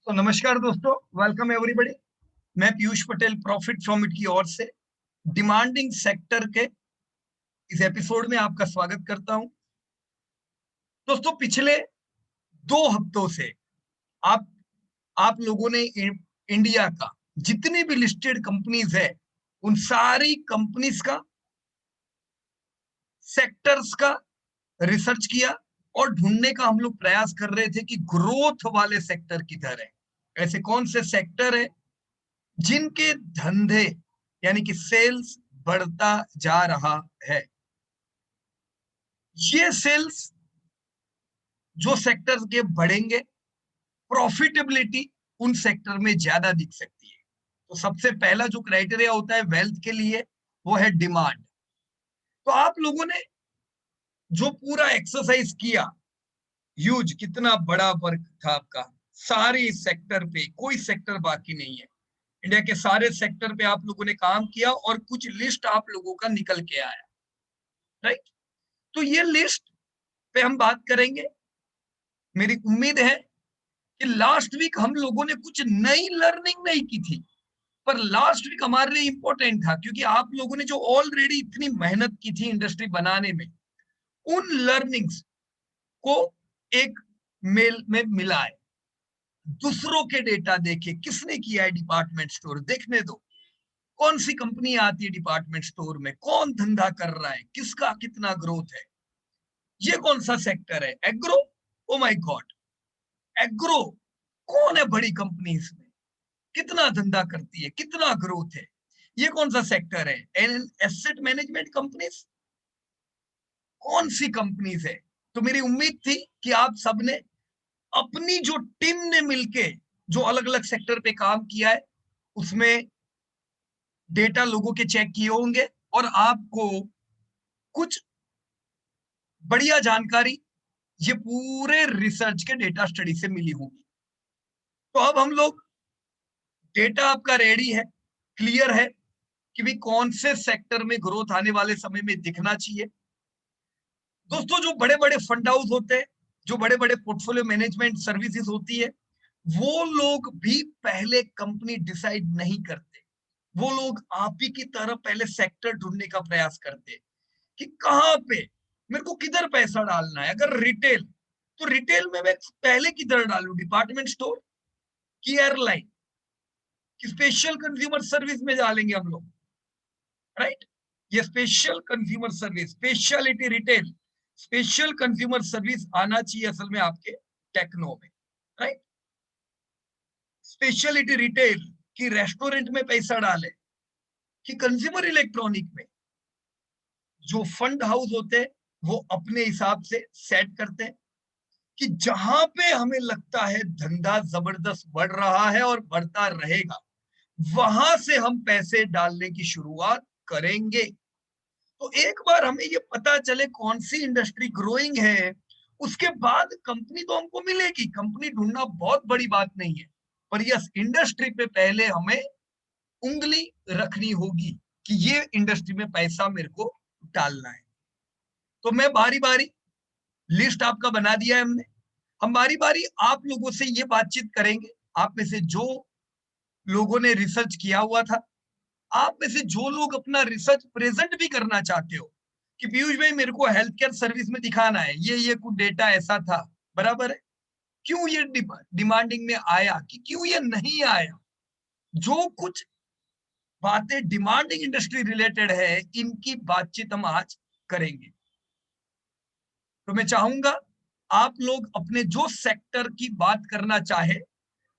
तो नमस्कार दोस्तों, वेलकम एवरीबॉडी। मैं Piyush Patel profit from it की ओर से डिमांडिंग सेक्टर के इस एपिसोड में आपका स्वागत करता हूं। दोस्तों, पिछले 2 हफ्तों से आप आप लोगों ने इंडिया का जितनी भी लिस्टेड कंपनीज है उन सारी कंपनीज का, सेक्टर्स का रिसर्च किया और ढूंढने का हम लोग प्रयास कर रहे थे कि ग्रोथ वाले सेक्टर किधर है। ऐसे कौन से सेक्टर है जिनके धंधे यानी कि सेल्स बढ़ता जा रहा है। ये सेल्स जो सेक्टर के बढ़ेंगे, प्रॉफिटेबिलिटी उन सेक्टर में ज्यादा दिख सकती है। तो सबसे पहला जो क्राइटेरिया होता है वेल्थ के लिए, वो है डिमांड। तो आप लोगों ने जो पूरा एक्सरसाइज किया, यूज कितना बड़ा वर्क था आपका, सारे सेक्टर पे कोई सेक्टर बाकी नहीं है। इंडिया के सारे सेक्टर पे आप लोगों ने काम किया और कुछ लिस्ट आप लोगों का निकल के आया, राइट। तो ये लिस्ट पे हम बात करेंगे। मेरी उम्मीद है कि लास्ट वीक हम लोगों ने कुछ नई लर्निंग नहीं की थी, पर लास्ट वीक हमारे लिए इंपॉर्टेंट था क्योंकि आप लोगों ने जो ऑलरेडी इतनी मेहनत की थी इंडस्ट्री बनाने में, उन लर्निंग्स को एक मेल में मिलाए, दूसरों के डेटा देखे, किसने किया है डिपार्टमेंट स्टोर देखने दो, कौन सी कंपनी आती है डिपार्टमेंट स्टोर में, कौन धंधा कर रहा है, किसका कितना ग्रोथ है, ये कौन सा सेक्टर है, agro. Oh my God, agro कौन है बड़ी कंपनी, इसमें कितना धंधा करती है, कितना ग्रोथ है, ये कौन सा सेक्टर है। एसेट मैनेजमेंट कंपनीज, कौन सी कंपनीज है। तो मेरी उम्मीद थी कि आप सबने अपनी जो टीम ने मिलके जो अलग अलग सेक्टर पे काम किया है उसमें डेटा लोगों के चेक किए होंगे और आपको कुछ बढ़िया जानकारी ये पूरे रिसर्च के डेटा स्टडी से मिली होगी। तो अब हम लोग, डेटा आपका रेडी है, क्लियर है कि भाई कौन से सेक्टर में ग्रोथ आने वाले समय में दिखना चाहिए। दोस्तों, जो बड़े बड़े फंड हाउस होते हैं, जो बड़े बड़े पोर्टफोलियो मैनेजमेंट सर्विसेज होती है, वो लोग भी पहले कंपनी डिसाइड नहीं करते। वो लोग आप ही की तरह पहले सेक्टर ढूंढने का प्रयास करते हैं कि कहां पे मेरे को किधर पैसा डालना है। अगर रिटेल, तो रिटेल में मैं पहले किधर डालू, डिपार्टमेंट स्टोर की एयरलाइन की स्पेशल कंज्यूमर सर्विस में डालेंगे हम लोग, राइट। ये special consumer service, speciality retail, special consumer service आना चाहिए असल में आपके टेक्नो में, राइट। स्पेशलिटी रिटेल की रेस्टोरेंट में पैसा डाले कि कंज्यूमर इलेक्ट्रॉनिक में। जो फंड हाउस होते हैं वो अपने हिसाब से सेट करते हैं कि जहां पे हमें लगता है धंधा जबरदस्त बढ़ रहा है और बढ़ता रहेगा, वहां से हम पैसे डालने की शुरुआत करेंगे। तो एक बार हमें ये पता चले कौन सी इंडस्ट्री ग्रोइंग है, उसके बाद कंपनी तो हमको मिलेगी। कंपनी ढूंढना बहुत बड़ी बात नहीं है, पर यस, इंडस्ट्री पे पहले हमें उंगली रखनी होगी कि ये इंडस्ट्री में पैसा मेरे को डालना है। तो मैं बारी बारी लिस्ट आपका बना दिया है हमने। हम बारी बारी आप लोगों से ये बातचीत करेंगे। आप में से जो लोगों ने रिसर्च किया हुआ था, आप में से जो लोग अपना रिसर्च प्रेजेंट भी करना चाहते हो कि पीयूष भाई मेरे को हेल्थ केयर सर्विस में दिखाना है, ये कुछ डेटा ऐसा था, बराबर है, क्यों ये डिमांडिंग में आया कि क्यों ये नहीं आया, जो कुछ बातें डिमांडिंग इंडस्ट्री रिलेटेड है, इनकी बातचीत हम आज करेंगे। तो मैं चाहूंगा आप लोग अपने जो सेक्टर की बात करना चाहे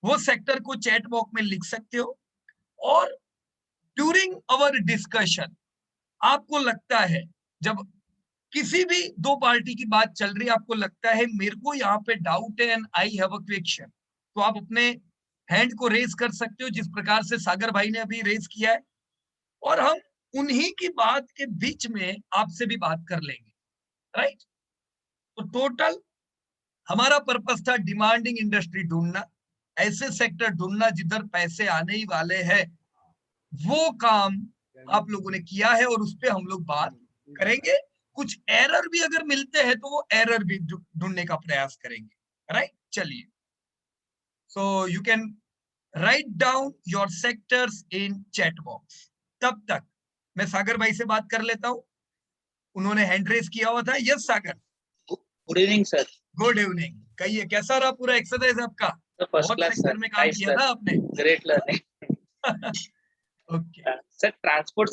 वो सेक्टर को चैट बॉक्स में लिख सकते हो। और ड्यूरिंग अवर डिस्कशन आपको लगता है, जब किसी भी दो पार्टी की बात चल रही है, आपको लगता है मेरे को यहाँ पे डाउट है and I have a question, तो आप अपने हैंड को रेज कर सकते हो जिस प्रकार से सागर भाई ने अभी रेज किया है, और हम उन्हीं की बात के बीच में आपसे भी बात कर लेंगे, राइट। तो टोटल हमारा पर्पस था डिमांडिंग इंडस्ट्री ढूंढना, ऐसे सेक्टर ढूंढना जिधर पैसे आने ही वाले हैं। वो काम आप लोगों ने किया है और उस पर हम लोग बात करेंगे। कुछ एरर भी अगर मिलते हैं तो वो एरर भी ढूंढने का प्रयास करेंगे, राइट। चलिए, So you can write down your sectors in chat box. तब तक मैं सागर भाई से बात कर लेता हूँ, उन्होंने हैंड रेस किया हुआ था। Yes Sagar, good evening sir. Good evening. कहिए कैसा रहा पूरा एक्सरसाइज आपका? फर्स्ट बहुत क्लास सेक्टर सर, में काम किया था आपने। Great learning. Okay sir transport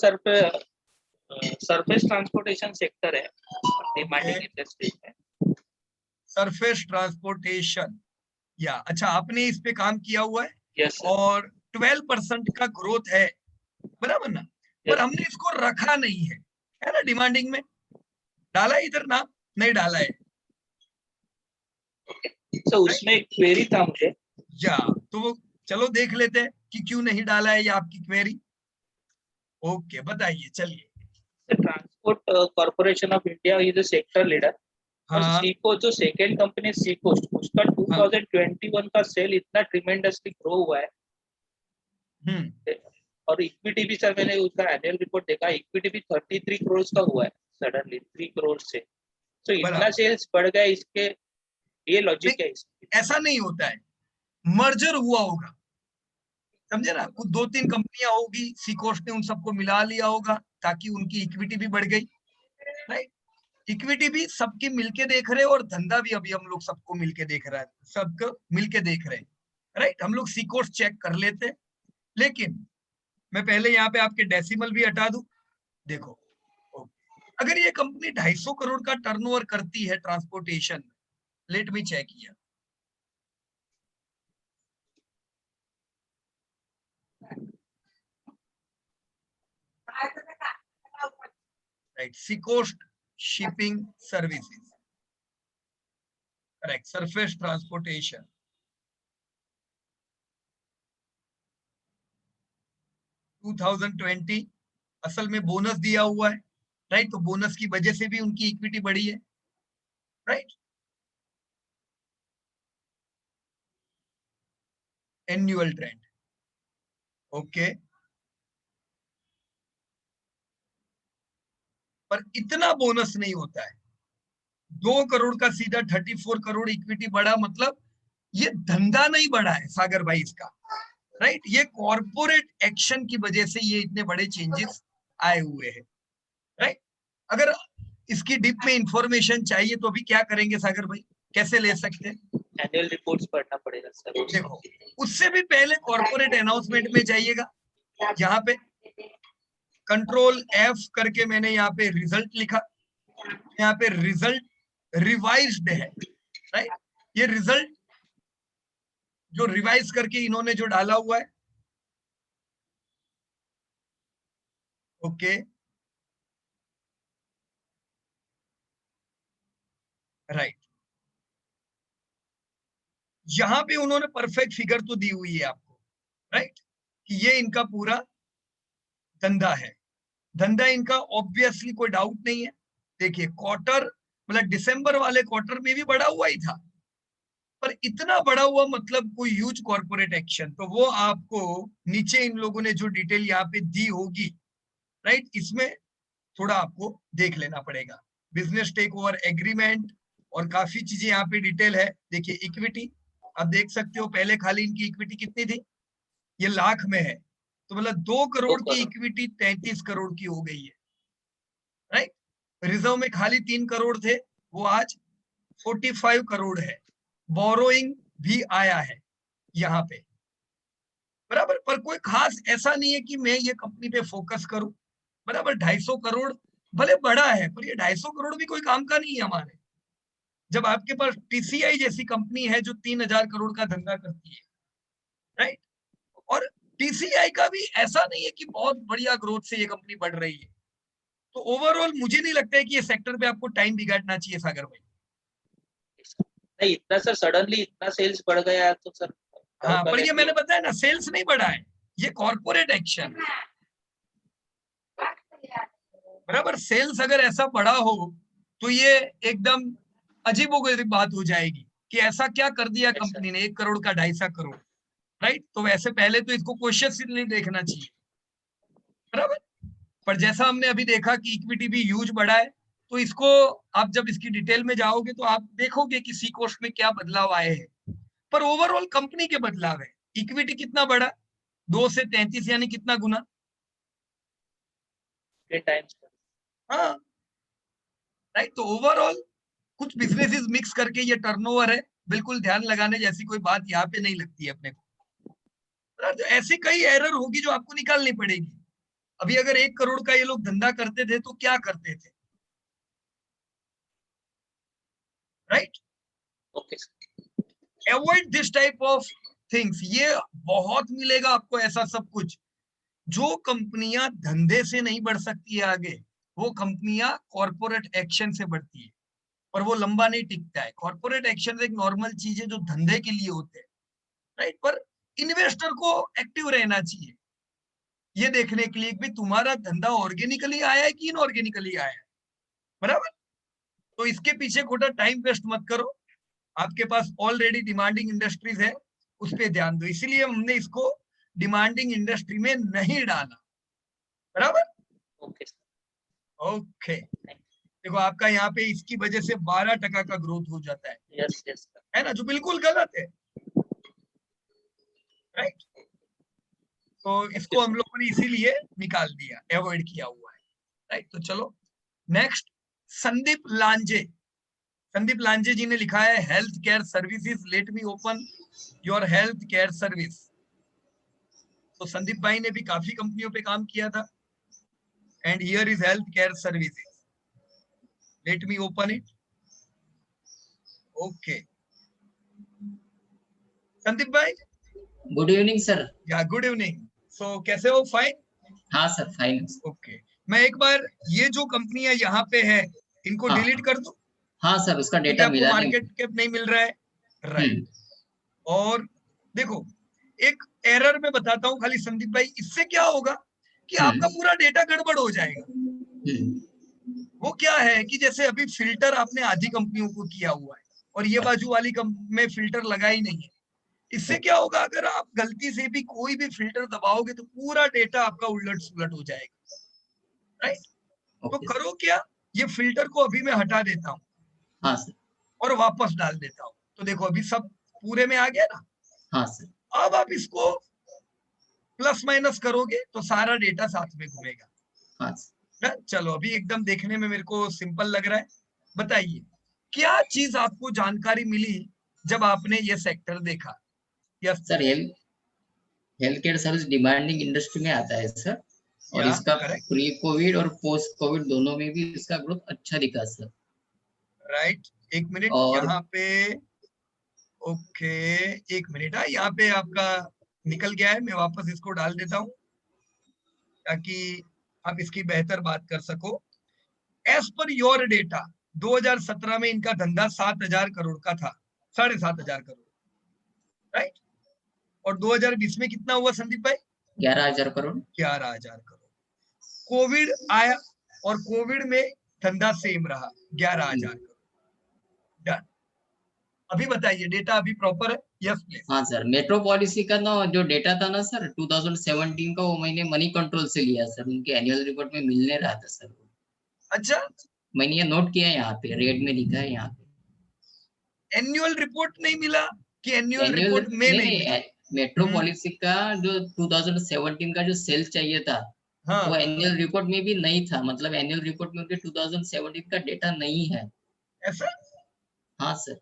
surface transportation sector है डिमांडिंग इंडस्ट्री में। सरफेस ट्रांसपोर्टेशन, या अच्छा आपने इस पे काम किया हुआ है? Yes sir. और 12% का ग्रोथ है, बराबर ना? पर हमने इसको रखा नहीं है ना डिमांडिंग में? डाला है इधर ना? नहीं डाला है। सर उसमें एक क्वेरी था मुझे। या तो वो चलो देख लेते हैं कि क्यों नहीं डाला है ये आपकी क्वेरी। ओके बताइए, चलिए। Transport corporation of India is a sector leader. और हाँ सीको जो सेकेंड कंपनी सीको, उसका 2021 का सेल इतना ट्रिमेंडसली ग्रो हुआ है। और इक्विटी भी सर, मैंने उसका एनुअल रिपोर्ट देखा, इक्विटी भी 33 करोड़ का हुआ है सडनली 3 करोड़ से। तो इतना सेल्स बढ़ गया, इसके ये लॉजिक है? ऐसा नहीं होता है, मर्जर हुआ होगा, समझे ना? कुछ 2-3 कंपनियां होगी, सीकोस्ट ने उन सबको मिला लिया होगा ताकि उनकी इक्विटी भी बढ़ गई, राइट? इक्विटी भी सबकी मिलके देख रहे हैं और धंधा भी अभी हम लोग सबको मिलके देख रहा है, सबको मिलके देख रहे हैं, राइट? हम लोग सीकोस्ट चेक कर लेते हैं, लेकिन मैं पहले यहाँ पे आपके डेसिमल भी हटा दूं। देखो, अगर ये कंपनी 250 करोड़ का टर्नओवर करती है ट्रांसपोर्टेशन, लेट मी चेक किया, right? Seacoast shipping services, correct, surface transportation. To 2020 असल में बोनस दिया हुआ है, राइट? तो बोनस की वजह से भी उनकी इक्विटी बढ़ी है, राइट? Annual trend, okay. पर इतना बोनस नहीं होता है। 2 करोड़ का सीधा 34 करोड़ इक्विटी बढ़ा, मतलब ये धंधा नहीं बढ़ा है सागर भाई इसका, राइट? ये कॉर्पोरेट एक्शन की वजह से ये इतने बड़े चेंजेस आए हुए हैं, राइट? अगर इसकी डीप में इंफॉर्मेशन चाहिए तो अभी क्या करेंगे सागर भाई, कैसे ले सकते हैं? एनुअल रिपोर्ट्स पढ़ना पड़ेगा सर। देखो, उससे भी पहले कॉर्पोरेट अनाउंसमेंट में जाइएगा, यहाँ पे कंट्रोल F करके मैंने यहाँ पे रिजल्ट लिखा, यहाँ पे रिजल्ट रिवाइज्ड है, राइट? ये रिजल्ट जो रिवाइज करके इन्होंने जो डाला हुआ है, ओके, राइट? यहां पे उन्होंने परफेक्ट फिगर तो दी हुई है आपको, राइट? कि ये इनका पूरा धंधा है, धंधा इनका ऑब्वियसली कोई डाउट नहीं है। देखिए क्वार्टर, मतलब दिसंबर वाले क्वार्टर में भी बढ़ा हुआ ही था, पर इतना बढ़ा हुआ मतलब कोई ह्यूज कॉर्पोरेट एक्शन, तो वो आपको नीचे इन लोगों ने जो डिटेल यहाँ पे दी होगी, राइट, इसमें थोड़ा आपको देख लेना पड़ेगा। बिजनेस टेक ओवर एग्रीमेंट और काफी चीजें यहाँ पे डिटेल है। देखिए इक्विटी, आप देख सकते हो पहले खाली इनकी इक्विटी कितनी थी, ये लाख में है, तो मतलब 2 करोड़ की इक्विटी 33 करोड़ की हो गई है, राइट? रिजर्व में खाली 3 करोड़ थे, वो आज 45 करोड़ है। बोरोइंग भी आया है यहाँ पे, बराबर। पर कोई खास ऐसा नहीं है कि मैं ये कंपनी पे फोकस करूं, बराबर। 250 करोड़ भले बड़ा है, पर ये 250 करोड़ भी कोई काम का नहीं है हमारे, जब आपके पास टीसीआई जैसी कंपनी है जो 3000 करोड़ का धंधा करती है, राइट? और टीसीआई का भी ऐसा नहीं है कि बहुत बढ़िया ग्रोथ से ये कंपनी बढ़ रही है। तो ओवरऑल मुझे नहीं लगता है कि ये सेक्टर पे आपको टाइम बिगाड़ना चाहिए सागर भाई। नहीं, इतना सर सडनली इतना सेल्स बढ़ गया तो सर, हाँ, पर ये मैंने बताया ना, सेल्स नहीं बढ़ा है, ये कॉर्पोरेट एक्शन, बराबर। सेल्स अगर ऐसा बढ़ा हो तो ये एकदम अजीबोगरीब बात हो जाएगी कि ऐसा क्या कर दिया कंपनी ने, 1 करोड़ का 250 करोड़, राइट? तो वैसे पहले तो इसको क्वेश्चन देखना चाहिए, बराबर। पर जैसा हमने अभी देखा कि इक्विटी भी ह्यूज बढ़ा है, तो इसको आप जब इसकी डिटेल में जाओगे तो आप देखोगे कि सी कोस्ट में क्या बदलाव आए हैं। पर ओवरऑल कंपनी के बदलाव है। इक्विटी कितना बढ़ा, 2 से 33 यानी कितना गुना? 10 टाइम्स। हाँ राइट। तो ओवरऑल कुछ बिजनेसेस मिक्स करके ये टर्नओवर है, बिल्कुल ध्यान लगाने जैसी कोई बात यहाँ पे नहीं लगती है अपने को। तो ऐसी कई एरर होगी जो आपको निकालनी पड़ेगी। अभी अगर 1 करोड़ का ये लोग धंधा करते थे तो क्या करते थे, right? Okay. Avoid this type of things. ये बहुत मिलेगा आपको ऐसा सब कुछ। जो कंपनियां धंधे से नहीं बढ़ सकती है आगे, वो कंपनियां कॉर्पोरेट एक्शन से बढ़ती है, और वो लंबा नहीं टिकता है। कॉर्पोरेट एक्शन एक नॉर्मल चीज है जो धंधे के लिए होते हैं, राइट? पर इन्वेस्टर को एक्टिव रहना चाहिए ये देखने के लिए कि तुम्हारा धंधा ऑर्गेनिकली आया है कि इनऑर्गेनिकली आया है, बराबर? तो इसके पीछे खोटा टाइम वेस्ट मत करो। आपके पास ऑलरेडी डिमांडिंग इंडस्ट्रीज है, उस पर ध्यान दो। इसीलिए हमने इसको डिमांडिंग इंडस्ट्री में नहीं डाला, बराबर? Okay okay. देखो आपका यहाँ पे इसकी वजह से 12% का ग्रोथ हो जाता है, यस यस है ना, जो बिल्कुल गलत है, राइट? तो इसको हम लोगों ने इसीलिए निकाल दिया, अवॉइड किया हुआ है, राइट? तो चलो नेक्स्ट, संदीप लांजे। संदीप लांजे जी ने लिखा है health care services, let me open your health care service. तो संदीप भाई ने भी काफी कंपनियों पे काम किया था, and here is health care services, let me open it. Okay Sandeep भाई, गुड इवनिंग सर। या गुड इवनिंग। सो कैसे हो? फाइन? हाँ सर फाइन। ओके मैं एक बार ये जो कंपनियां यहाँ पे है इनको हाँ, डिलीट कर दूं? हाँ सर उसका क्योंकि डेटा आपको मिला मार्केट कैप नहीं मिल रहा है, राइट? हम्म। और देखो एक एरर में बताता हूँ खाली संदीप भाई, इससे क्या होगा कि आपका पूरा डेटा गड़बड़ हो जाएगा। वो क्या है कि जैसे अभी फिल्टर आपने आधी कंपनियों को किया हुआ है और ये बाजू वाली में फिल्टर लगा ही नहीं है। इससे क्या होगा, अगर आप गलती से भी कोई भी फिल्टर दबाओगे तो पूरा डेटा आपका उलट सुलट हो जाएगा, राइट? तो करो क्या, ये फिल्टर को अभी मैं हटा देता हूँ, हाँ सर, और वापस डाल देता हूँ। तो देखो अभी सब पूरे में आ गया ना। हाँ सर। अब आप इसको प्लस माइनस करोगे तो सारा डेटा साथ में घूमेगा। हाँ सर चलो अभी एकदम देखने में मेरे को सिंपल लग रहा है। बताइए क्या चीज आपको जानकारी मिली जब आपने ये सेक्टर देखा? Yes sir, health care service demanding industry में आता है सर, और इसका प्री कोविड और पोस्ट कोविड दोनों में भी इसका ग्रोथ अच्छा दिखा सर, राइट? एक मिनट यहाँ पे, ओके एक मिनट, यहाँ पे आपका निकल गया है, मैं वापस इसको डाल देता हूँ ताकि आप इसकी बेहतर बात कर सको। एज पर योर डेटा 2017 में इनका धंधा 7,000 करोड़ का था, 7,500 करोड़, राइट? और 2020 में कितना हुआ संदीप भाई? 11,000 करोड़। 11,000 करोड़। कोविड आया और कोविड में धंधा सेम रहा, 11,000 करोड़। डन। अभी बताइए डेटा अभी प्रॉपर है? Yes please. हाँ सर, मेट्रो पॉलिसी का ना जो डेटा था ना सर 2017 का, वो मैंने मनी कंट्रोल से लिया सर, उनके एनुअल रिपोर्ट में मिलने रहा था सर। अच्छा, मैंने ये नोट किया है, यहाँ पे रेड में लिखा है यहाँ पे। एनुअल रिपोर्ट नहीं मिला कि एनुअल रिपोर्ट में नहीं मिला? मेट्रो पॉलिसी का जो 2017 का जो सेल चाहिए था, हाँ, वो एनुअल रिपोर्ट में भी नहीं था। मतलब एनुअल रिपोर्ट में उनके 2017 का डेटा नहीं है। ऐसा? हाँ सर।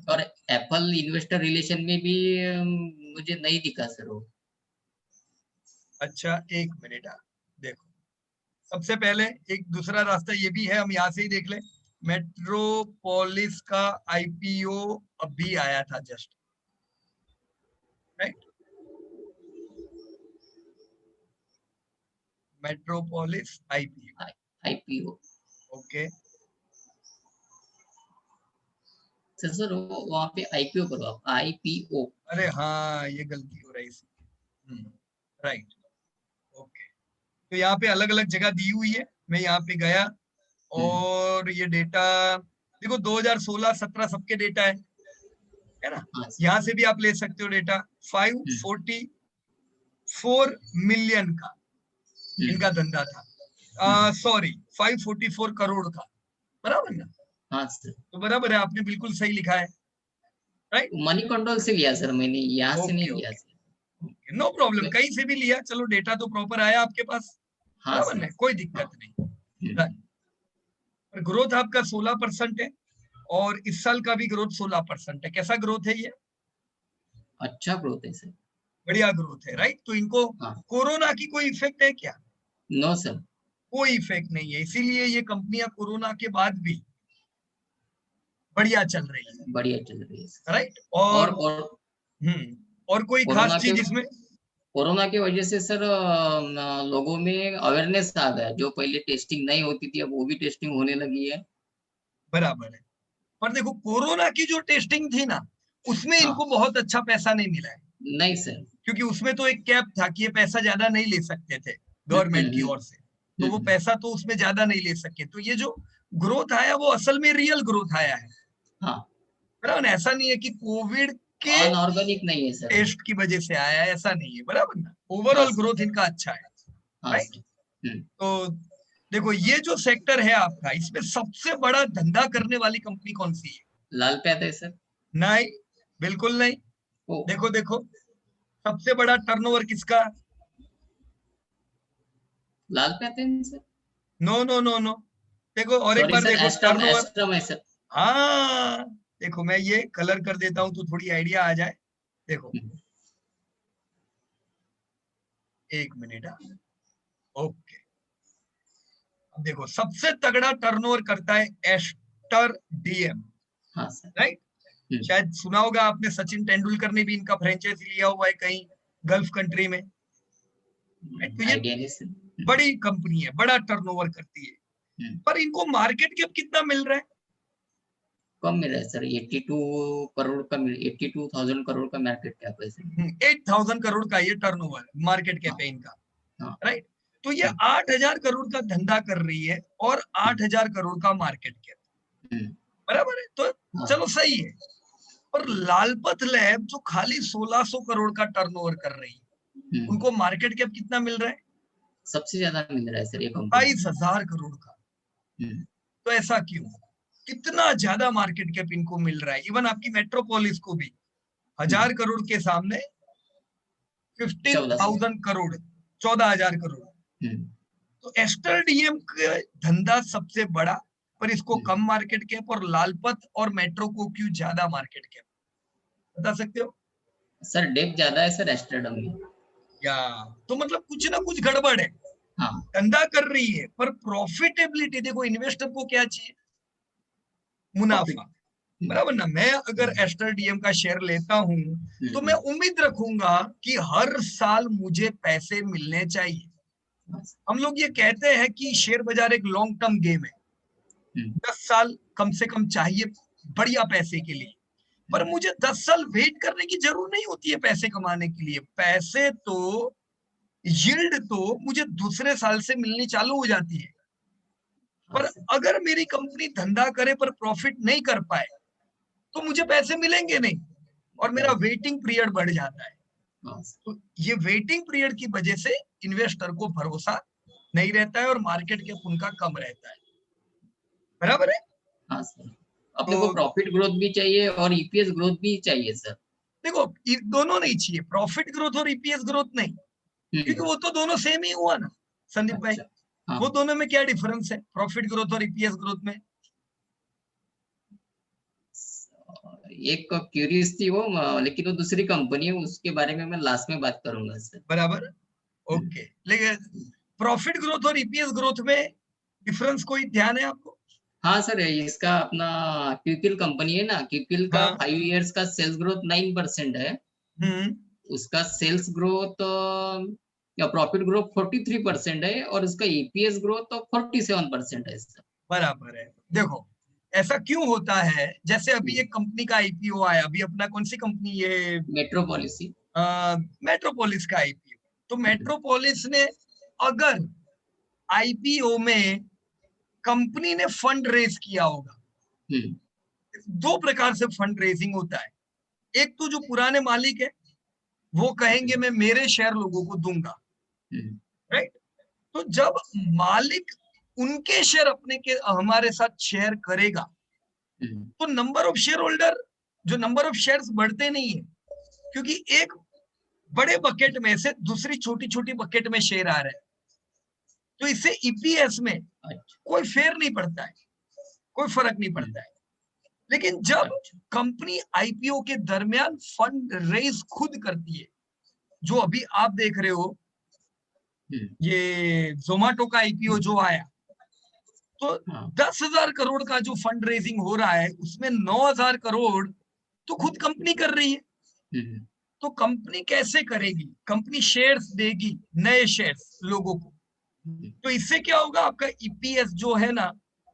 और एप्पल इन्वेस्टर रिलेशन में भी मुझे नहीं दिखा सर वो। अच्छा एक मिनट, देखो सबसे पहले एक दूसरा रास्ता ये भी है, हम यहाँ से ही देख लें। मेट्रोपोलिस का आईपीओ अभी आया था just, right? Metropolis IPO okay. Sir वहाँ पे आईपीओ करो आप, आईपीओ। अरे हाँ ये गलती हो रही है, राइट, ओके। तो यहाँ पे अलग अलग जगह दी हुई है, मैं यहाँ पे गया और ये डेटा देखो 2016-17 सबके डेटा है ना? यहाँ से भी आप ले सकते हो डेटा। 544 मिलियन का इनका धंधा था, सॉरी 544 करोड़ का, बराबर ना? हाँ सर। तो बराबर है, आपने बिल्कुल सही लिखा है। राइट? मनी कंट्रोल से लिया सर मैंने, यहाँ से नहीं लिया सर। नो प्रॉब्लम, कहीं से भी लिया, चलो डेटा तो प्रॉपर आया आपके पास, हाँ बराबर सर। ना, कोई दिक्कत नहीं। ग्रोथ आपका 16% है और इस साल का भी ग्रोथ 16% है। कैसा ग्रोथ है ये? अच्छा ग्रोथ है सर। बढ़िया ग्रोथ है, राइट? तो इनको कोरोना की कोई इफेक्ट है क्या? नो सर, कोई इफेक्ट नहीं है, इसीलिए ये कंपनियां कोरोना के बाद भी बढ़िया चल रही है, बढ़िया चल रही है, राइट? और कोई खास चीज इसमें? कोरोना की वजह से सर लोगों में अवेयरनेस आ गया, जो पहले टेस्टिंग नहीं होती थी अब वो भी टेस्टिंग होने लगी है। बराबर है, पर देखो कोरोना की जो टेस्टिंग थी ना, उसमें इनको बहुत अच्छा पैसा नहीं मिला है। नहीं सर, क्योंकि उसमें तो एक कैप था कि ये पैसा ज्यादा नहीं ले सकते थे गवर्नमेंट की ओर से, तो वो पैसा तो उसमें ज्यादा नहीं ले सके। तो ये जो ग्रोथ आया वो असल में रियल ग्रोथ आया है, बराबर ना? ऐसा नहीं है कि कोविड के अनऑर्गेनिक नहीं है सर, टेस्ट की वजह से आया है, ऐसा नहीं है, बराबर ना? ओवरऑल ग्रोथ इनका अच्छा है, राइट? तो देखो ये जो सेक्टर है आपका, इसमें सबसे बड़ा धंधा करने वाली कंपनी कौन सी है? लाल पैत है सर। नहीं, बिल्कुल नहीं। देखो देखो, सबसे बड़ा टर्नओवर किसका? लाल पैत है sir. No no no no, देखो और एक बार देखो टर्नओवर। हाँ, देखो मैं ये कलर कर देता हूं तो थोड़ी आइडिया आ जाए। देखो, एक मिनट, ओके। अब देखो सबसे तगड़ा टर्नओवर करता है एस्टर डीएम, राइट? शायद सुना होगा आपने, सचिन तेंदुलकर ने भी इनका फ्रेंचाइजी लिया हुआ है कहीं गल्फ कंट्री में। तो ये बड़ी कंपनी है, बड़ा टर्नओवर करती है, पर इनको मार्केट कैप कितना मिल रहा है? कम मिल रहा है सर, 82 करोड़ का, 82,000 करोड़ का मार्केट कैप है। 8,000 करोड़ का ये टर्नओवर मार्केट कैप है इनका, राइट? तो ये 8,000 करोड़ का धंधा कर रही है और 8,000 करोड़ का मार्केट कैप, बराबर है? तो चलो सही है, पर लालपत लैब जो खाली 1,600 करोड़ का टर्नओवर कर रही है, उनको मार्केट कैप कितना मिल रहा है? सबसे ज्यादा मिल रहा है सर ये कंपनी, 22,000 करोड़ का। तो ऐसा क्यों? कितना ज्यादा मार्केट कैप इनको मिल रहा है। इवन आपकी मेट्रोपोलिस को भी 1,000 करोड़ के सामने 15,000 करोड़, 14,000 करोड़। तो एस्टर डीएम का धंधा सबसे बड़ा, पर इसको कम मार्केट कैप, और लालपत और मेट्रो को क्यों ज्यादा मार्केट कैप, बता सकते हो? सर डेप ज्यादा है सर एस्ट्रेडम में, या तो मतलब कुछ ना कुछ गड़बड़ है। धंधा कर रही है पर प्रॉफिटेबिलिटी, देखो इन्वेस्टर को क्या चाहिए? मुनाफा, बराबर ना? मैं अगर एस्टर डीएम का शेयर लेता हूं तो मैं उम्मीद रखूंगा कि हर साल मुझे पैसे मिलने चाहिए। हम लोग ये कहते हैं कि शेयर बाजार एक लॉन्ग टर्म गेम है, 10 साल कम से कम चाहिए बढ़िया पैसे के लिए, पर मुझे 10 साल वेट करने की जरूरत नहीं होती है पैसे कमाने के लिए। पैसे तो, यील्ड तो मुझे दूसरे साल से मिलनी चालू हो जाती है। पर अगर मेरी कंपनी धंधा करे पर प्रॉफिट नहीं कर पाए तो मुझे पैसे मिलेंगे नहीं, और मेरा वेटिंग पीरियड बढ़ जाता है। तो ये वेटिंग पीरियड की वजह से इन्वेस्टर को भरोसा नहीं रहता है और मार्केट कैप उनका कम रहता है, बराबर है? हाँ सर, अपने को प्रॉफिट ग्रोथ भी चाहिए और ईपीएस ग्रोथ भी चाहिए सर। देखो दोनों नहीं चाहिए, प्रॉफिट ग्रोथ और ईपीएस ग्रोथ नहीं, क्योंकि वो तो दोनों सेम ही हुआ ना संदीप भाई। वो दोनों में क्या डिफरेंस है प्रॉफिट ग्रोथ और ईपीएस ग्रोथ में? एक क्यूरियस थी वो, लेकिन वो दूसरी कंपनी है, उसके बारे में मैं लास्ट में बात करूंगा सर। बराबर, ओके। लेकिन प्रॉफिट ग्रोथ और ईपीएस ग्रोथ में डिफरेंस कोई ध्यान है आपको? हाँ सर, इसका अपना क्यूकिल कंपनी है ना, क्यूकिल का 5 इयर्स का सेल्स ग्रोथ 9% है, उसका सेल्स ग्रोथ या प्रॉफिट ग्रोथ 43% है, और उसका ईपीएस ग्रोथ तो 47% है सर। बराबर है। देखो ऐसा क्यों होता है, जैसे अभी एक कंपनी का आईपीओ आया, अभी अपना कौन सी कंपनी, ये मेट्रोपोलिस, मेट्रोपोलिस का आईपीओ। तो मेट्रोपोलिस ने अगर आईपीओ में कंपनी ने फंड रेज किया होगा, दो प्रकार से फंड रेजिंग होता है। एक तो जो पुराने मालिक है वो कहेंगे मैं मेरे शेयर लोगों को दूंगा, राइट? तो जब मालिक उनके शेयर अपने के हमारे साथ शेयर करेगा तो नंबर ऑफ शेयर होल्डर जो नंबर ऑफ शेयर्स बढ़ते नहीं है, क्योंकि एक बड़े बकेट में से दूसरी छोटी छोटी बकेट में शेयर आ रहा है, तो इससे ईपीएस में कोई फेर नहीं पड़ता है, कोई फर्क नहीं पड़ता है। लेकिन जब कंपनी आईपीओ के दरमियान फंड रेज खुद करती है, जो अभी आप देख रहे हो, ये जोमेटो का आईपीओ जो आया, तो 10,000 करोड़ का जो फंड रेजिंग हो रहा है, उसमें 9,000 करोड़ तो खुद कंपनी कर रही है। तो कंपनी कैसे करेगी? कंपनी शेयर्स देगी, नए शेयर्स लोगों को, तो इससे क्या होगा, आपका ईपीएस जो है ना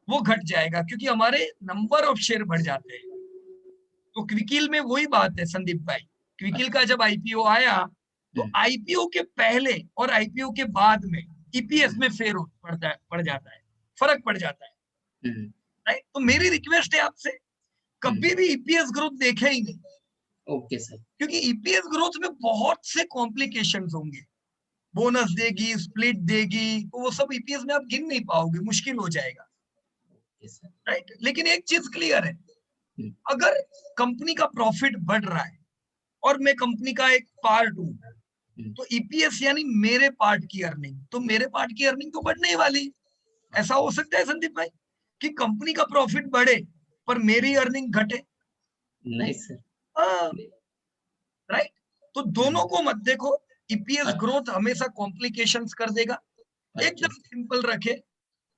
वो घट जाएगा, क्योंकि हमारे नंबर ऑफ शेयर बढ़ जाते हैं। तो क्विकिल में वही बात है संदीप भाई, क्विकिल का जब आईपीओ आया, तो आईपीओ के पहले और आईपीओ के बाद में ईपीएस में फेर पड़ जाता है, फर्क पड़ जाता है, राइट? तो मेरी रिक्वेस्ट है आपसे, कभी भी ईपीएस ग्रोथ देखे ही नहीं। Okay sir. क्योंकि ईपीएस ग्रोथ में बहुत से कॉम्प्लिकेशंस होंगे, बोनस देगी, स्प्लिट देगी, तो वो सब ईपीएस में आप गिन नहीं पाओगे, मुश्किल हो जाएगा, राइट? लेकिन एक चीज क्लियर है, अगर कंपनी का प्रॉफिट बढ़ रहा है और मैं कंपनी का एक पार्ट हूं, तो ईपीएस यानी मेरे पार्ट की अर्निंग, तो मेरे पार्ट की अर्निंग तो बढ़ने ही वाली। ऐसा हो सकता है संदीप भाई कि कंपनी का प्रॉफिट बढ़े पर मेरी अर्निंग घटे? नहीं सर। राइट? तो दोनों को मत देखो, ईपीएस ग्रोथ हमेशा कॉम्प्लिकेशंस कर देगा। एकदम सिंपल रखे,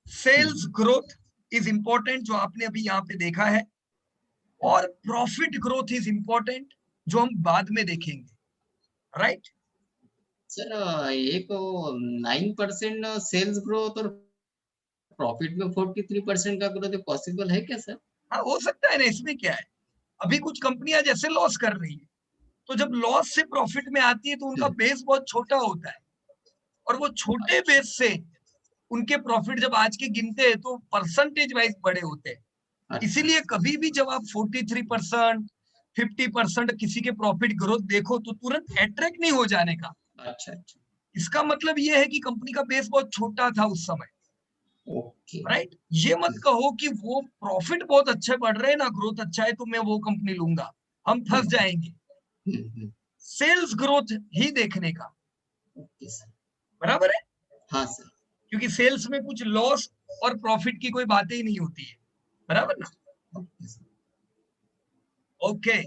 सेल्स ग्रोथ इज इंपॉर्टेंट, जो आपने अभी यहाँ पे देखा है, और प्रॉफिट ग्रोथ इज इंपॉर्टेंट, जो हम बाद में देखेंगे, राइट? सर एक 9% सेल्स ग्रोथ और प्रॉफिट में 43% का ग्रोथ पॉसिबल है क्या सर? हाँ, हो सकता है ना, इसमें क्या है। अभी कुछ कंपनियां जैसे लॉस कर रही है, तो जब लॉस से प्रॉफिट में आती है तो उनका बेस बहुत छोटा होता है, और वो छोटे बेस से उनके प्रॉफिट जब आज के गिनते हैं तो परसेंटेज वाइज बड़े होते हैं। इसीलिए कभी भी जब आप 43%, 50% किसी के प्रॉफिट ग्रोथ देखो तो तुरंत अट्रैक्ट नहीं हो जाने का। अच्छा। इसका मतलब ये है कि कंपनी का बेस बहुत छोटा था उस समय, राइट? ये मत कहो कि वो प्रॉफिट बहुत अच्छे बढ़ रहे हैं ना, ग्रोथ अच्छा है तो मैं वो कंपनी लूंगा, हम फंस जाएंगे। सेल्स ग्रोथ ही देखने का, बराबर है? हाँ सर। क्योंकि सेल्स में कुछ लॉस और प्रॉफिट की कोई बात ही नहीं होती है, बराबर ना? ओके,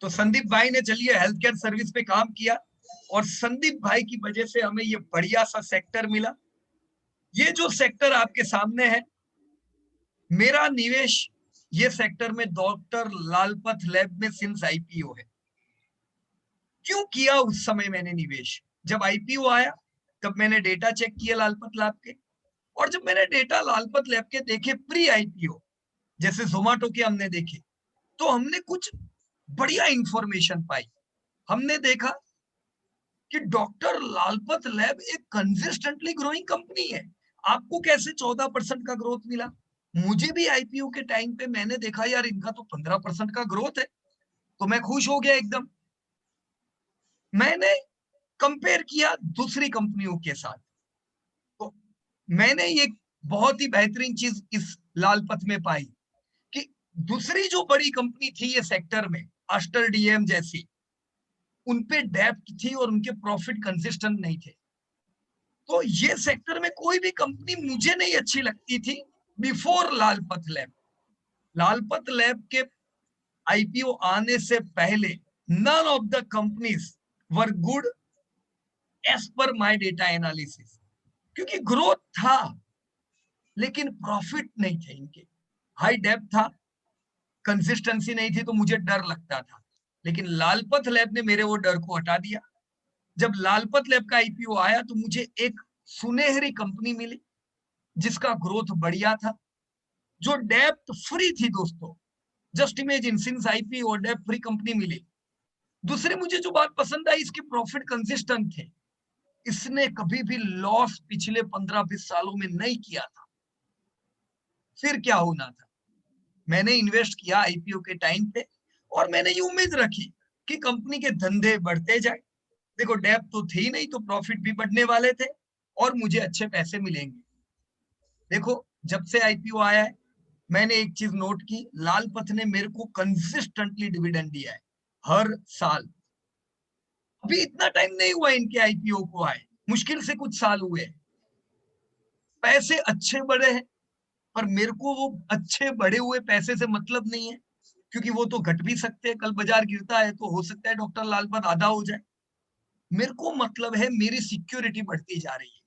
तो संदीप भाई ने चलिए हेल्थ केयर सर्विस पे काम किया, और संदीप भाई की वजह से हमें ये बढ़िया सा सेक्टर मिला। ये जो सेक्टर आपके सामने है, मेरा निवेश ये सेक्टर में डॉक्टर लालपत लैब में सिंस आईपीओ है। क्यों किया उस समय मैंने निवेश? जब आईपीओ आया तब मैंने डेटा चेक किया लालपत लैब के, और जब मैंने डेटा लालपत लैब के देखे प्री आईपीओ, जैसे जोमेटो के हमने देखे, तो हमने कुछ बढ़िया इंफॉर्मेशन पाई। हमने देखा कि डॉक्टर लालपत लैब एक कंसिस्टेंटली ग्रोइंग कंपनी है। आपको कैसे 14% का ग्रोथ मिला? मुझे भी आईपीओ के टाइम पे मैंने देखा यार इनका तो 15% का ग्रोथ है, तो मैं खुश हो गया एकदम। मैंने कंपेयर किया दूसरी कंपनियों के साथ, तो मैंने ये बहुत ही बेहतरीन चीज इस लालपत में पाई कि दूसरी जो बड़ी कंपनी थी ये सेक्टर में, अस्टर डीएम जैसी, उनपे डेप्थ थी और उनके प्रॉफिट कंसिस्टेंट नहीं थे। तो ये सेक्टर में कोई भी कंपनी मुझे नहीं अच्छी लगती थी before Lalpath lab. Lalpath lab के आईपीओ आने से पहले none of the companies were good as per my data analysis, क्योंकि ग्रोथ था लेकिन प्रॉफिट नहीं थे इनके, हाई डेप्थ था, कंसिस्टेंसी नहीं थी, तो मुझे डर लगता था। लेकिन लालपत लैब ने मेरे वो डर को हटा दिया। जब लालपत लैब का आईपीओ आया तो मुझे एक सुनहरी कंपनी मिली जिसका ग्रोथ बढ़िया था, जो डेप्थ फ्री थी। दोस्तों जस्ट इमेजिन, सिंस आईपीओ डेप्थ फ्री कंपनी मिली। दूसरी मुझे जो बात पसंद आई, इसके प्रॉफिट कंसिस्टेंट थे, इसने कभी भी लॉस पिछले 15-20 सालों में नहीं किया था। फिर क्या होना था, मैंने इन्वेस्ट किया आईपीओ के टाइम पे, और मैंने ये उम्मीद रखी कि कंपनी के धंधे बढ़ते जाए। देखो डेप्थ तो थी नहीं, तो प्रॉफिट भी बढ़ने वाले थे और मुझे अच्छे पैसे मिलेंगे। देखो जब से आईपीओ आया है मैंने एक चीज नोट की, लालपत ने मेरे को कंसिस्टेंटली डिविडेंड दिया है हर साल। अभी इतना टाइम नहीं हुआ इनके आईपीओ को आए, मुश्किल से कुछ साल हुए। पैसे अच्छे बढ़े हैं, पर मेरे को वो अच्छे बढ़े हुए पैसे से मतलब नहीं है, क्योंकि वो तो घट भी सकते हैं। कल बाजार गिरता है तो हो सकता है डॉक्टर लालपत आधा हो जाए। मेरे को मतलब है मेरी सिक्योरिटी बढ़ती जा रही है,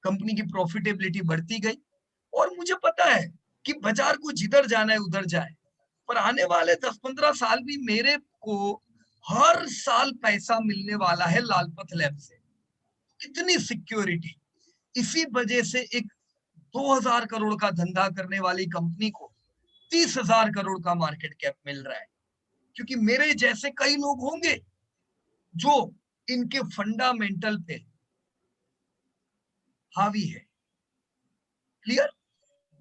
कंपनी की प्रॉफिटेबिलिटी बढ़ती गई, और मुझे पता है कि बाजार को जिधर जाना है उधर जाए, पर आने वाले 10-15 साल भी मेरे को हर साल पैसा मिलने वाला है लालपत लैब से। कितनी सिक्योरिटी! इसी वजह से एक 2000 करोड़ का धंधा करने वाली कंपनी को 30,000 करोड़ का मार्केट कैप मिल रहा है, क्योंकि मेरे जैसे कई लोग होंगे जो इनके फंडामेंटल पे हावी है। क्लियर?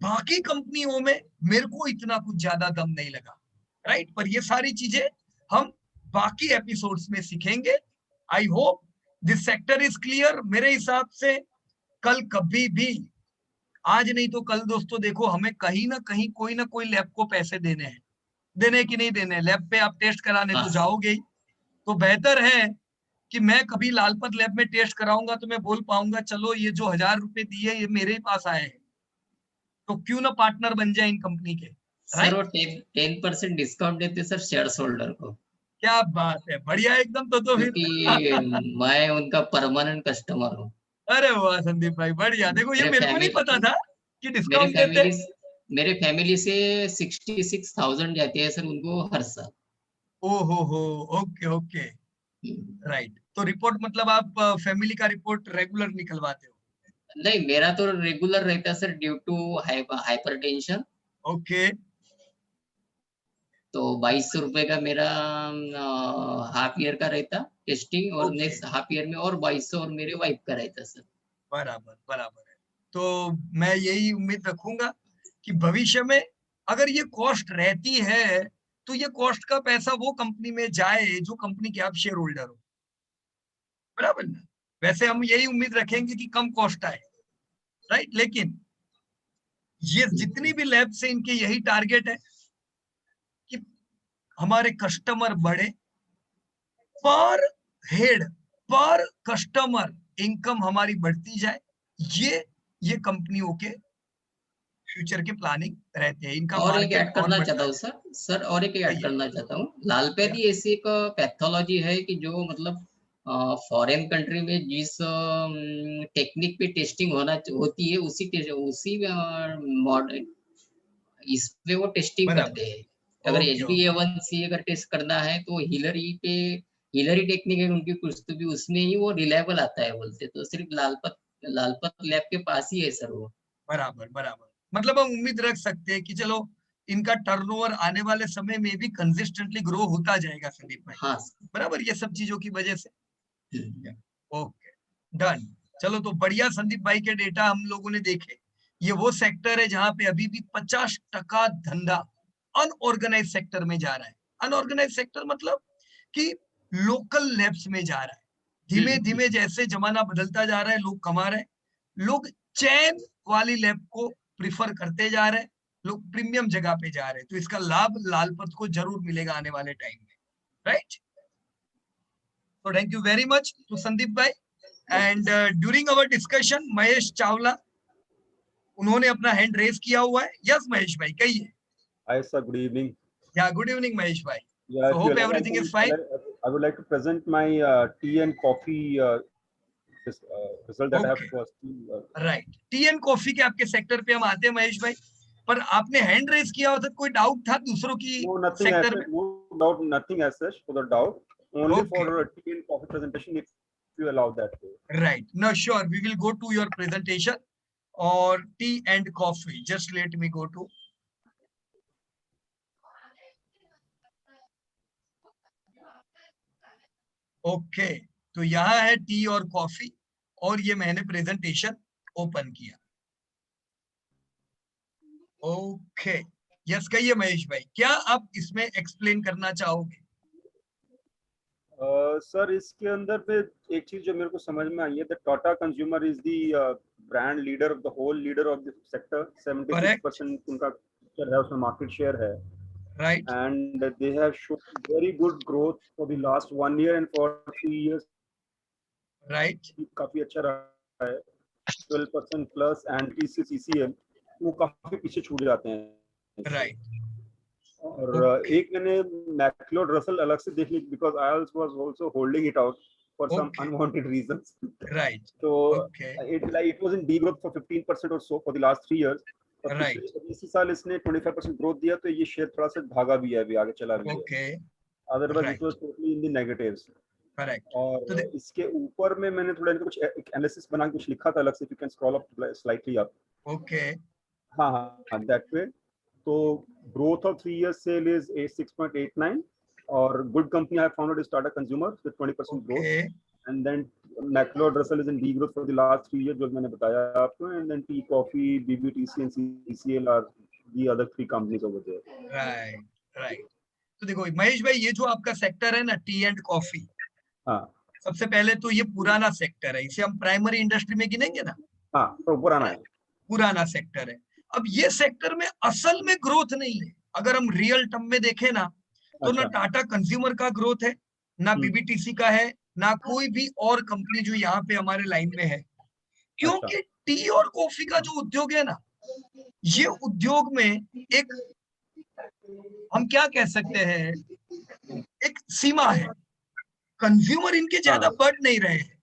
बाकी कंपनियों में मेरे को इतना कुछ ज्यादा दम नहीं लगा, राइट? पर ये सारी चीजें हम बाकी एपिसोड्स में सीखेंगे। I hope this sector is clear. मेरे हिसाब से कल कभी भी, आज नहीं तो कल दोस्तों, देखो हमें कहीं ना कोई लैब को पैसे देने हैं, देने की नहीं देने, लैब पे आप टेस्ट कराने तो जाओगे ही। तो बेहतर है कि मैं कभी लालपत लैब में टेस्ट कराऊंगा तो मैं बोल पाऊंगा चलो ये जो 1000 रुपए दिए ये मेरे ही पास आए हैं, तो क्यों ना पार्टनर बन जाए इन कंपनी के। सर वो 10% डिस्काउंट देते सर शेयर होल्डर को। क्या बात है, बढ़िया एकदम। तो फिर क्योंकि मैं उनका परमानेंट कस्टमर हूँ। अरे वाह संदीप भाई, बढ़िया। देखो ये मेरे को नहीं पता था कि डिस्काउंट देते। मेरे फैमिली से 66,000 जाती है सर उनको हर साल। हो, ओके ओके, राइट। तो रिपोर्ट मतलब आप फैमिली का रिपोर्ट रेगुलर निकलवाते हो? नहीं, मेरा तो रेगुलर रहता है sir, due to hypertension. Okay. तो 2200 रुपए का मेरा हाफ ईयर का रहता टेस्टिंग, और नेक्स्ट हाफ ईयर में और 2200 और मेरे वाइफ का रहता सर। बराबर बराबर है। तो मैं यही उम्मीद रखूंगा कि भविष्य में अगर ये कॉस्ट रहती है तो ये कॉस्ट का पैसा वो कंपनी में जाए जो कंपनी के आप शेयर होल्डर हो, बराबर ना? वैसे हम यही उम्मीद रखेंगे कि कम कॉस्ट आए, राइट? लेकिन ये जितनी भी लैब से इनके यही टारगेट है कि हमारे कस्टमर बढ़े, पर हेड पर कस्टमर इनकम हमारी बढ़ती जाए। ये कंपनियों के फ्यूचर के प्लानिंग रहते हैं। इनका और एक मार्केट ऐड करना बढ़ता चाहता हूँ है। सर, और एक ऐड करना चाहता हूँ। लालपैथी ऐसी एक पैथोलॉजी है कि जो मतलब फॉरेन कंट्री में जिस टेक्निक पे टेस्टिंग होती है उसी मॉडल इसमें वो टेस्टिंग करते हैं। अगर HbA1c अगर टेस्ट करना है तो हिलरी टेक्निक है उनकी कुछ, तो भी उसमें ही वो रिलायबल आता है बोलते। तो सिर्फ लालपत लैब के पास ही है सर वो। बराबर बराबर। मतलब हम उम्मीद रख सकते हैं कि चलो इनका टर्नओवर आने वाले समय में भी कंसिस्टेंटली ग्रो होता जाएगा संदीप भाई। हाँ बराबर, ये सब चीजों की वजह से। Okay, done. चलो तो बढ़िया, संदीप भाई के डेटा हम लोगों ने देखे। ये वो सेक्टर है जहां पे अभी भी 50% धंधा अनऑर्गेनाइज सेक्टर में जा रहा है। अनऑर्गेनाइज सेक्टर मतलब कि लोकल लैब्स में जा रहा है। धीमे धीमे जैसे जमाना बदलता जा रहा है, लोग कमा रहे हैं, लोग चैन वाली लैब को प्रिफर करते जा रहे हैं, लोग प्रीमियम जगह पे जा रहे हैं। तो इसका लाभ लालपत को जरूर मिलेगा आने वाले टाइम में, राइट? तो thank you very much to Sandeep भाई। And during our discussion Mahesh Chawla, उन्होंने अपना हैंड रेज किया हुआ है। यस महेश भाई, कहिए। Hi sir, good evening. Yeah, good evening Mahesh भाई. Yeah, So hope everything is fine. I would like to present my tea and coffee result that I have first. Right. T and coffee के आपके sector पे हम आते हैं महेश भाई, पर आपने हैंड रेज किया होता कोई डाउट था दूसरों की सेक्टर में? No doubt, nothing as such for the doubt. Only for tea and coffee presentation, if you allow that. Right. No, sure. We will go to your presentation or tea and coffee. Just let me go to. Okay, तो यहाँ है T और coffee, और ये मैंने presentation open किया। Okay, yes कहिए महेश भाई, क्या आप इसमें एक्सप्लेन करना चाहोगे? सर इसके अंदर पे एक चीज जो मेरे को समझ में आई है, the Tata consumer is the brand leader of the whole leader of the sector. 76% उनका है, उसमें मार्केट शेयर है, right and they have shown very good growth for the last 1 year and for 3 years. Right काफी अच्छा रहा है, 12% plus, and TCCCL वो काफी पीछे छूट जाते हैं। राइट और एक मैंने मैक्लोड रसल अलग से देख ली, because I was also holding it out for some unwanted reasons. Right तो it was in degrowth for 15% or so for the last 3 years, और इसी साल इसने 25% ग्रोथ दिया, तो ये शेयर थोड़ा सा भागा भी है, अभी आगे चला भी है, otherwise it was totally in the negatives. Correct. और इसके ऊपर में मैंने थोड़ा इनका कुछ एनालिसिस बना के कुछ लिखा था अलग से, if you can scroll up slightly up. Okay हाँ हाँ, दैट वे। तो growth of 3 years sale is 6.89, और good company I founded is Tata consumer with 20% growth, and then McLeod Russel is in degrowth for the last 3 years, जो मैंने बताया आपको, and then tea coffee, BBTC and CCL are the other 3 companies over there. Right right. तो देखो महेश भाई, ये जो आपका सेक्टर है ना, टी एंड कॉफी, हाँ, सबसे पहले तो ये पुराना सेक्टर है, इसे हम प्राइमरी इंडस्ट्री में गिनेंगे ना। हाँ, तो पुराना है, पुराना सेक्टर है। अब ये सेक्टर में असल में ग्रोथ नहीं है, अगर हम रियल टर्म में देखें ना, तो ना टाटा कंज्यूमर का ग्रोथ है, ना बीबीटीसी का है, ना कोई भी और कंपनी जो यहाँ पे हमारे लाइन में है। क्योंकि टी और कॉफी का जो उद्योग है ना, ये उद्योग में एक, हम क्या कह सकते हैं, एक सीमा है। कंज्यूमर इनके ज्यादा बढ़ नहीं रहे हैं,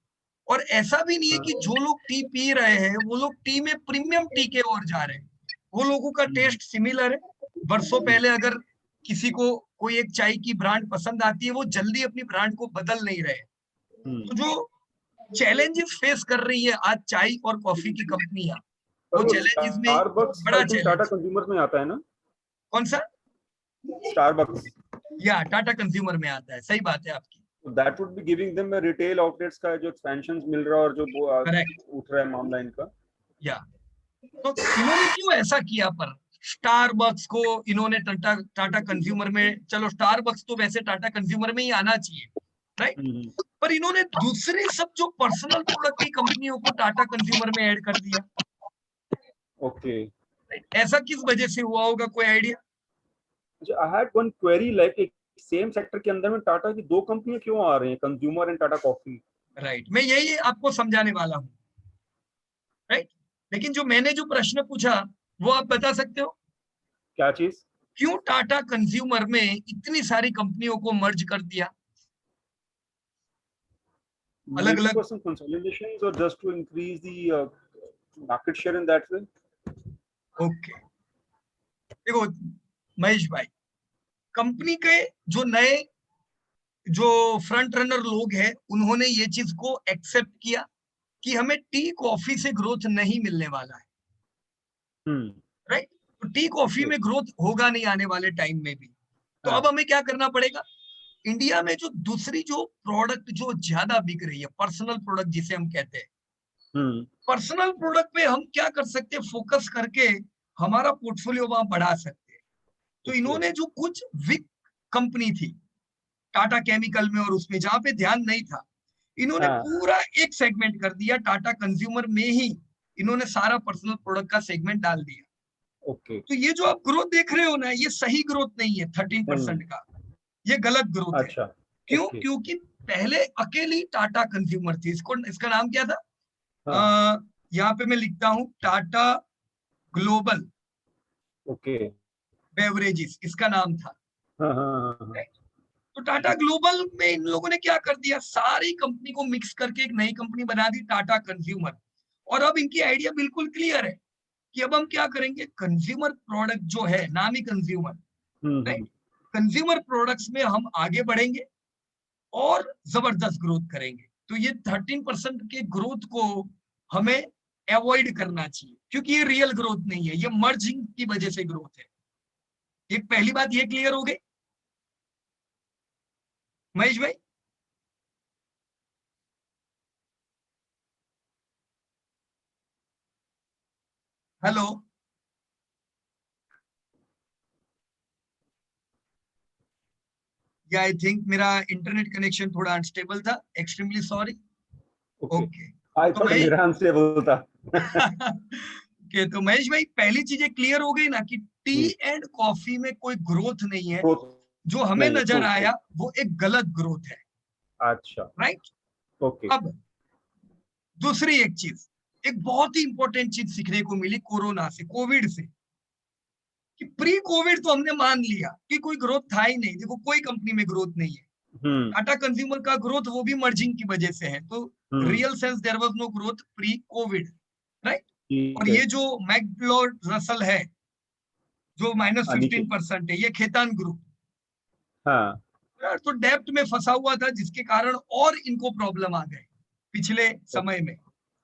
और ऐसा भी नहीं है कि जो लोग टी पी रहे हैं वो लोग टी में प्रीमियम टी के ओर जा रहे हैं। वो लोगों का टेस्ट सिमिलर है। बरसों पहले अगर किसी को कोई एक चाय की ब्रांड पसंद आती है, वो जल्दी अपनी ब्रांड को बदल नहीं रहे। तो जो चैलेंजेस फेस कर रही है आज चाय और कॉफी की कंपनियां, वो चैलेंजेस में बड़ा चैलेंज। टाटा कंज्यूमर में आता है ना? कौन सा? स्टारबक्स या टाटा कंज्यूमर में आता है, सही बात है आपकी। that would be giving them a retail outlets का जो expansions मिल रहा है, और जो उठ रहा है मामला इनका। या तो इन्होंने क्यों ऐसा किया? पर स्टारबक्स को इन्होंने टाटा कंज्यूमर में, चलो स्टारबक्स तो वैसे टाटा कंज्यूमर में ही आना चाहिए, राइट, पर इन्होंने दूसरे सब जो पर्सनल प्रोडक्ट की कंपनियों को टाटा कंज्यूमर में ऐड कर दिया। ओके, ऐसा किस वजह से हुआ होगा, कोई idea? I had one query, like एक सेम सेक्टर के अंदर में टाटा की 2 कंपनियां क्यों आ रही हैं, consumer and Tata coffee? Right, मैं यही आपको समझाने वाला हूँ, राइट। लेकिन जो मैंने जो प्रश्न पूछा वो आप बता सकते हो? क्या चीज? क्यों टाटा कंज्यूमर में इतनी सारी कंपनियों को मर्ज कर दिया अलग अलग? For some consolidations or just to increase the market share in that way? Okay, देखो महेश भाई, कंपनी के जो नए जो फ्रंट रनर लोग हैं, उन्होंने ये चीज को एक्सेप्ट किया कि हमें टी कॉफी से ग्रोथ नहीं मिलने वाला है, राइट। तो टी कॉफी में ग्रोथ होगा नहीं आने वाले टाइम में भी। तो अब हमें क्या करना पड़ेगा? इंडिया में जो दूसरी जो प्रोडक्ट जो ज्यादा बिक रही है, पर्सनल प्रोडक्ट जिसे हम कहते हैं, पर्सनल प्रोडक्ट पे हम क्या कर सकते हैं, फोकस करके हमारा पोर्टफोलियो वहां बढ़ा सकते हैं। तो इन्होंने जो कुछ वीक कंपनी थी टाटा केमिकल में और उसमें, जहां पे ध्यान नहीं था, इन्होंने पूरा एक सेगमेंट कर दिया टाटा कंज्यूमर में ही, इन्होंने सारा पर्सनल प्रोडक्ट का सेगमेंट डाल दिया। तो ये जो आप ग्रोथ देख रहे हो ना, ये सही ग्रोथ नहीं है 13% का, ये गलत ग्रोथ है। क्यों? क्योंकि पहले अकेली टाटा कंज्यूमर थी, इसका नाम क्या था? यहाँ पे मैं लिखता हूं, टाटा ग्लोबल बेवरेजेस इसका नाम था। तो टाटा ग्लोबल में इन लोगों ने क्या कर दिया, सारी कंपनी को मिक्स करके एक नई कंपनी बना दी, टाटा कंज्यूमर। और अब इनकी आइडिया बिल्कुल क्लियर है कि अब हम क्या करेंगे, कंज्यूमर प्रोडक्ट जो है, नाम ही कंज्यूमर, राइट, कंज्यूमर प्रोडक्ट्स में हम आगे बढ़ेंगे और जबरदस्त ग्रोथ करेंगे। तो ये 13% के ग्रोथ को हमें अवॉइड करना चाहिए, क्योंकि ये रियल ग्रोथ नहीं है, ये मर्जिंग की वजह से ग्रोथ है। एक पहली बात ये क्लियर हो गई महेश भाई? हेलो, या आई थिंक मेरा इंटरनेट कनेक्शन थोड़ा अनस्टेबल था, एक्सट्रीमली सॉरी। ओके, तो मेरा अनस्टेबल था। तो महेश भाई, पहली चीजें क्लियर हो गई ना कि टी एंड कॉफी में कोई ग्रोथ नहीं है, Growth जो हमें नहीं है, नजर true, आया वो एक गलत ग्रोथ है। अच्छा, राइट। ओके, अब दूसरी एक चीज, एक बहुत ही इंपॉर्टेंट चीज सीखने को मिली कोरोना से, कोविड से, कि प्री कोविड तो हमने मान लिया कि कोई ग्रोथ था ही नहीं। देखो कोई कंपनी में ग्रोथ नहीं है। टाटा कंज्यूमर का ग्रोथ वो भी मर्जिंग की वजह से है, तो real sense there was no growth pre covid. Right. और ये जो मैक्लोड रसल है जो -15% है, ये खेतान ग्रुप, हाँ, तो डेप्ट में फंसा हुआ था, जिसके कारण और इनको प्रॉब्लम आ गए पिछले समय में।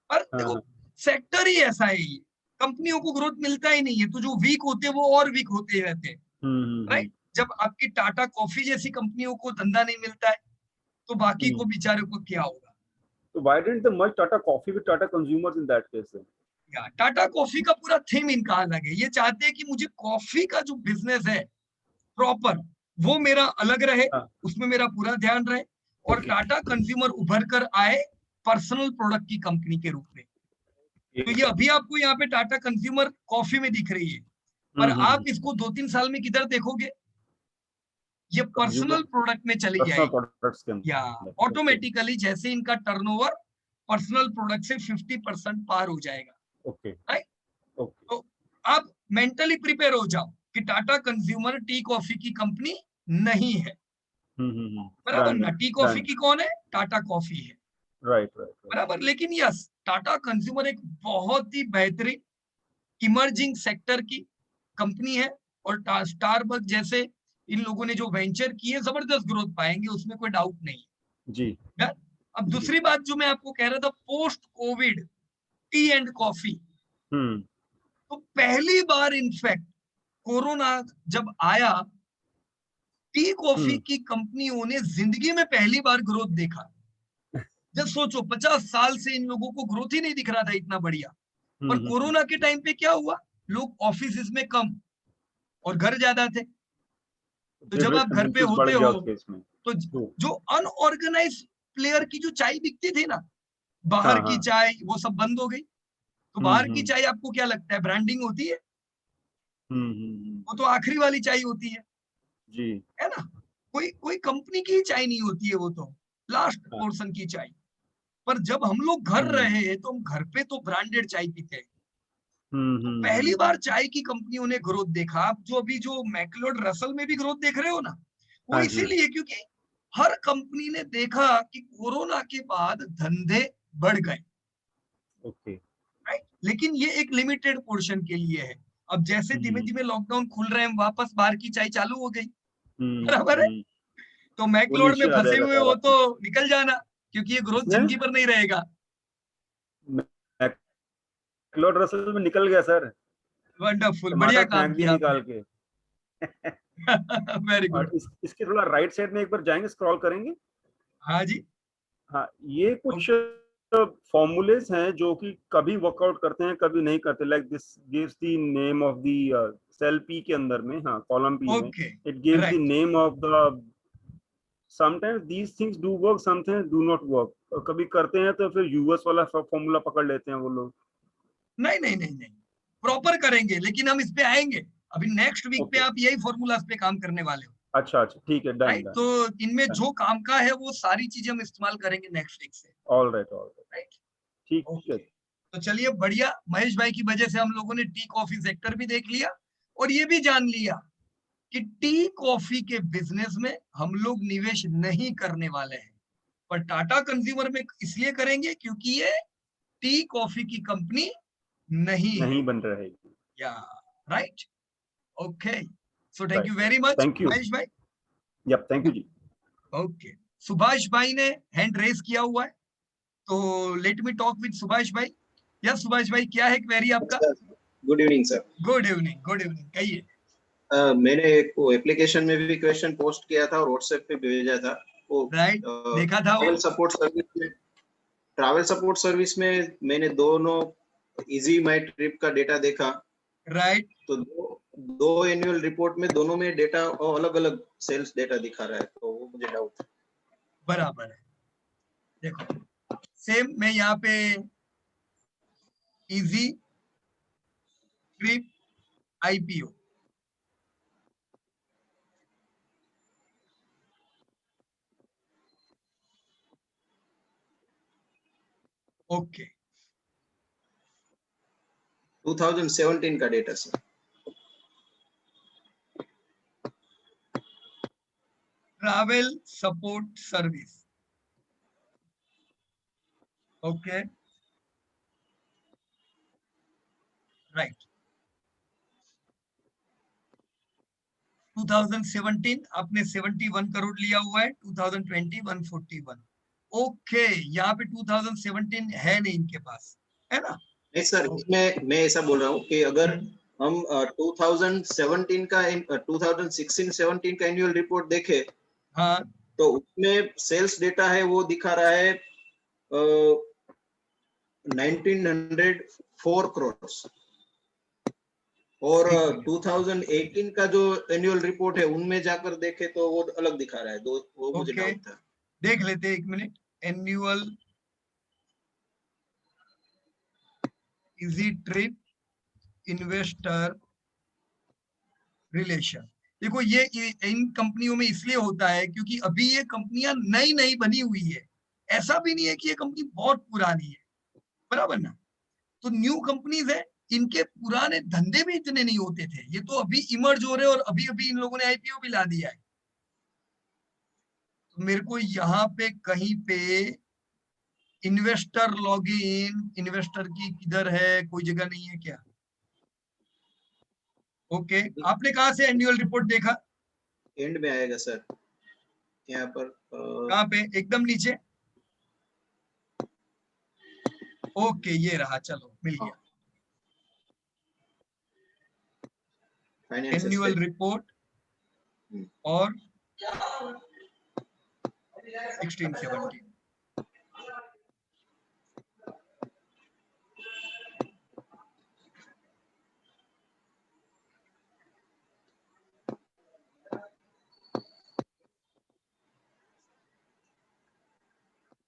पर देखो सेक्टर ही ऐसा है, ये कंपनियों को ग्रोथ मिलता ही नहीं है, तो जो वीक होते हैं वो और वीक होते रहते हैं। राइट। जब आपकी टाटा कॉफी जैसी कंपनियों को धंधा नहीं मिलता है, तो बाकी को बेचारे को क्या होगा। तो why didn't they merge Tata Coffee with Tata Consumers in that case? Tata coffee का पूरा थीम इनका अलग है। ये चाहते हैं कि मुझे कॉफी का जो बिजनेस है प्रॉपर, वो मेरा अलग रहे, उसमें मेरा पूरा ध्यान रहे, और टाटा कंज्यूमर उभर कर आए पर्सनल प्रोडक्ट की कंपनी के रूप में। तो ये अभी आपको यहाँ पे टाटा कंज्यूमर कॉफी में दिख रही है, पर आप इसको 2-3 साल में किधर देखोगे, ये पर्सनल प्रोडक्ट में चली जाएगी, या ऑटोमेटिकली जैसे इनका टर्नओवर पर्सनल प्रोडक्ट से 50% पार हो जाएगा। Okay, right. तो आप मेंटली प्रिपेयर हो जाओ कि टाटा कंज्यूमर टी कॉफी की कंपनी नहीं है। बराबर ना, टी कॉफी की कौन है, टाटा कॉफी है। राइट, बराबर। लेकिन यस, टाटा कंज्यूमर एक बहुत ही बेहतरीन इमर्जिंग सेक्टर की कंपनी है, और स्टारबक जैसे इन लोगों ने जो वेंचर किए जबरदस्त ग्रोथ पाएंगे, उसमें कोई डाउट नहीं जी। है। अब दूसरी बात जो मैं आपको कह रहा था, post Covid T and coffee, तो पहली बार इनफैक्ट कोरोना जब आया, टी कॉफी की कंपनियों ने जिंदगी में पहली बार ग्रोथ देखा। जब सोचो 50 साल से इन लोगों को ग्रोथ ही नहीं दिख रहा था इतना बढ़िया, पर कोरोना के टाइम पे क्या हुआ, लोग ऑफिस में कम और घर ज्यादा थे, तो जब आप घर पे होते हो तो जो अनऑर्गेनाइज प्लेयर की जो चाय बिकती थी ना, बाहर की चाय, वो सब बंद हो गई। तो बाहर की चाय आपको क्या लगता है, ब्रांडिंग होती है? वो तो आखिरी वाली चाय होती है जी, है ना। कोई कोई कंपनी की चाय नहीं होती है, वो तो लास्ट पोर्शन की चाय। पर जब हम लोग घर रहे तो हम घर पे तो ब्रांडेड चाय पीते हैं। तो पहली बार चाय की कंपनियों ने ग्रोथ देखा। आप जो अभी जो मैक्लोड रसल में भी ग्रोथ देख रहे हो ना, वो इसीलिए क्योंकि हर कंपनी ने देखा कि कोरोना के बाद धंधे बढ़ गए। Okay, right. लेकिन ये एक लिमिटेड पोर्शन के लिए है। अब जैसे धीमे धीमे लॉकडाउन खुल रहे हैं, वापस बाहर की चाय चालू हो गई। बराबर है। तो मैक्लोड में फंसे हुए हो तो निकल जाना, क्योंकि ये ग्रोथ जिंदगी पर नहीं रहेगा। मैक्लोड रसल में निकल गया सर, वंडरफुल, बढ़िया काम किया निकाल के। वेरी और गुड। इसके थोड़ा राइट साइड में एक बार जाएंगे, स्क्रॉल करेंगे। हाँ जी। हाँ, ये कुछ फॉर्मूलेज हैं जो कि कभी वर्कआउट करते हैं, कभी नहीं करते। Like this gives the name of the cell P के अंदर में, हाँ कॉलम पी में it gives the name of the, sometimes these things do work, sometimes do not work. और कभी करते हैं तो फिर यूएस वाला फॉर्मूला पकड़ लेते हैं वो लोग। नहीं नहीं नहीं नहीं, प्रॉपर करेंगे, लेकिन हम इस पे आएंगे अभी नेक्स्ट वीक पे। आप यही फॉर्मूलाज पे काम करने वाले हो। अच्छा, ठीक है, डन। तो इनमें जो काम का है वो सारी चीजें हम इस्तेमाल करेंगे नेक्स्ट वीक से। ऑल राइट, ठीक है। तो चलिए बढ़िया, महेश भाई की वजह से हम लोगों ने टी कॉफी सेक्टर भी देख लिया, और ये भी जान लिया कि टी कॉफी के बिजनेस में हम लोग निवेश नहीं करने वाले हैं, पर टाटा कंज्यूमर में इसलिए करेंगे क्योंकि ये टी कॉफी की कंपनी नहीं बन रहेगी। Yeah right. Okay, so thank you very much Mahesh भाई। Yup, thank you ji. Okay, Subhash भाई ने हैंड रेस किया हुआ है, तो let me talk with Subhash भाई। यस सुभाष भाई, क्या है क्वेरी आपका? Good evening sir. Good evening, good evening, कहिए। मैंने एक एप्लीकेशन में भी क्वेश्चन पोस्ट किया था और व्हाट्सएप पे भेजा था वो। राइट, देखा था। ट्रैवल सपोर्ट सर्विस में मैंने दोनों इजी माई ट्रिप का डेटा देखा। राइट। तो दो एनुअल रिपोर्ट में दोनों में डेटा अलग अलग सेल्स डेटा दिखा रहा है, तो वो मुझे डाउट है। बराबर है। देखो सेम, मैं यहाँ पे इजी ट्रिप आईपीओ ओके 2017 का data sir. Travel support service, okay right. 2017 आपने 71 करोड़ लिया हुआ है, 2020 141। ओके यहाँ पे 2017 है नहीं इनके पास, है ना? नहीं सर, इसमें मैं ऐसा बोल रहा हूँ कि अगर हम 2017 का 2016-17 का एनुअल रिपोर्ट देखें, हाँ तो उसमें सेल्स डेटा है वो दिखा रहा है 1904 करोड़, और 2018 का जो एनुअल रिपोर्ट है उनमें जाकर देखे तो वो अलग दिखा रहा है। वो मुझे डाउट था। देख लेते एक minute. Annual easy trip investor relation, देखो ये इन कंपनियों में इसलिए होता है क्योंकि अभी ये कंपनियां नई नई बनी हुई है, ऐसा भी नहीं है कि ये कंपनी बहुत पुरानी है, बराबर ना? तो न्यू कंपनीज है, इनके पुराने धंधे भी इतने नहीं होते थे, ये तो अभी इमर्ज हो रहे हैं और अभी अभी इन लोगों ने आईपीओ भी ला दिया है। तो मेरे को यहाँ पे कहीं पे इन्वेस्टर लॉगिन, इन्वेस्टर की किधर है, कोई जगह नहीं है क्या? ओके आपने कहा से एनुअल रिपोर्ट देखा? एंड में आएगा सर, यहाँ पर कहाँ पे? एकदम नीचे। ओके ये रहा, चलो मिल गया। एनुअल रिपोर्ट और 16-17।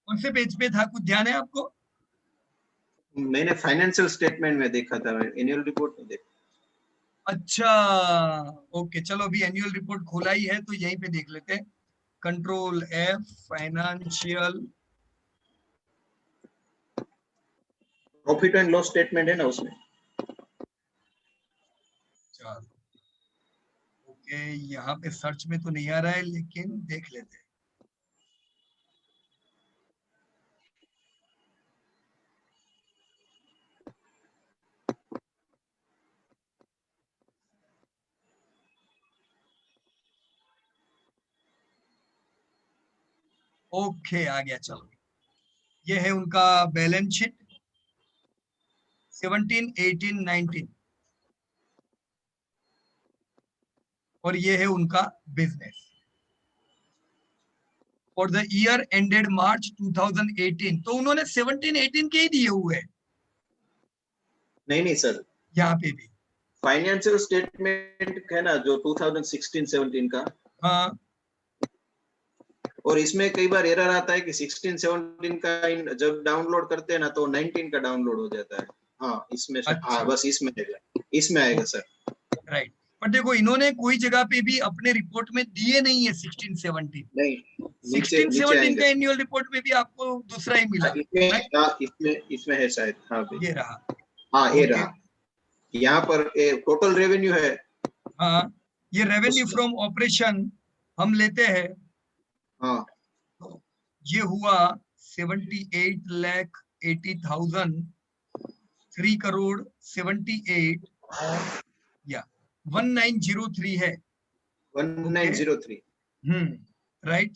कौन से पेज पे था, कुछ ध्यान है आपको? मैंने फाइनेंशियल स्टेटमेंट में देखा था, एनुअल रिपोर्ट में देखा। अच्छा ओके चलो, अभी एनुअल रिपोर्ट खोला ही है तो यहीं पे देख लेते हैं। Control F, financial, profit and loss statement है ना उसमें। चलो ओके यहाँ पे सर्च में तो नहीं आ रहा है लेकिन देख लेते हैं। ओके आ गया, चलो ये है उनका बैलेंस शीट 17, 18, 19 और ये है उनका business for the year ended March 2018। तो उन्होंने 17, 18 के ही दिए हुए हैं। नहीं सर, यहाँ पे भी फाइनेंशियल स्टेटमेंट है ना जो 2016-17 का। हाँ और इसमें कई बार एरर आता है कि 16-17 का जब डाउनलोड करते हैं ना तो 19 का डाउनलोड हो जाता है। हाँ इसमें हाँ बस इसमें आएगा सर। राइट, पर देखो इन्होंने कोई जगह पे भी अपने रिपोर्ट में दिए नहीं है 16-17। नहीं, 16-17 का एनुअल रिपोर्ट में भी आपको दूसरा ही मिला। इसमें है शायद। हाँ ये रहा। हाँ ये रहा, यहाँ पर टोटल रेवेन्यू है। हाँ ये रेवेन्यू फ्रॉम ऑपरेशन हम लेते हैं। हाँ तो ये हुआ 78,80,000, 3 करोड़ 78 और या 1903 है। 1903 राइट।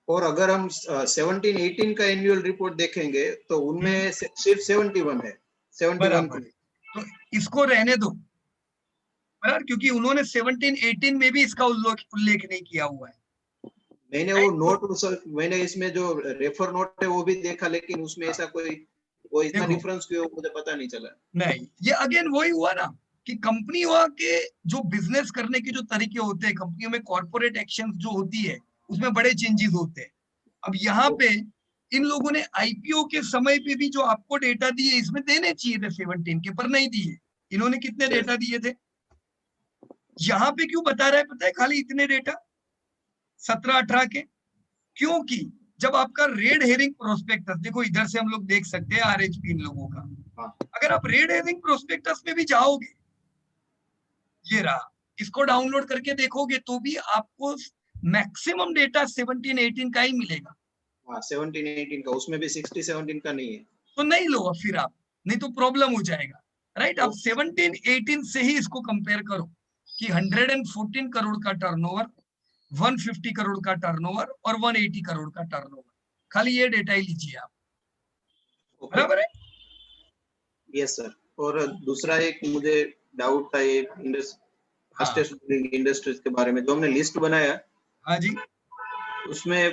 और अगर हम 17-18 का एनुअल रिपोर्ट देखेंगे तो उनमें सिर्फ 71 है। 71 तो इसको रहने दो बराबर, क्योंकि उन्होंने 17-18 में भी इसका उल्लेख नहीं किया हुआ है। मैंने वो नोट, मैंने इसमें जो रेफर नोट है वो भी देखा, लेकिन उसमें ऐसा कोई इतना डिफरेंस क्यों मुझे पता नहीं चला। नहीं, ये अगेन वही हुआ ना कि कंपनी के जो बिजनेस करने के जो तरीके होते हैं, कंपनियों में कॉर्पोरेट एक्शन जो होती है उसमें बड़े चेंजेस होते हैं। अब यहाँ पे इन लोगों ने आईपीओ के समय पे भी जो आपको डेटा दिए इसमें देने चाहिए थे 17 के, पर नहीं दिए। इन्होंने कितने डेटा दिए थे? यहाँ पे क्यों बता रहा है पता है? खाली इतने डेटा 17-18 के, क्योंकि जब आपका रेड हेरिंग प्रोस्पेक्टस, देखो इधर से हम लोग देख सकते हैं RHP इन लोगों का, अगर आप रेड हेरिंग प्रोस्पेक्टस में भी जाओगे, ये रहा, इसको डाउनलोड करके देखोगे तो भी आपको मैक्सिमम डेटा 17-18 का ही मिलेगा। 17-18 का, उसमें भी 60-17 का नहीं है, तो नहीं लो फिर आप, नहीं तो प्रॉब्लम हो जाएगा, राइट। आप 17-18 से ही इसको कंपेयर करो कि 114 करोड़ का टर्नओवर, 150 करोड़ का टर्नओवर और 180 करोड़ का टर्नओवर, खाली ये डेटा ही लीजिए आप, बराबर है? Yes sir. और दूसरा एक मुझे डाउट था ये इंडस्ट्रीज के बारे में, जो हमने लिस्ट बनाया, हाँ जी, उसमें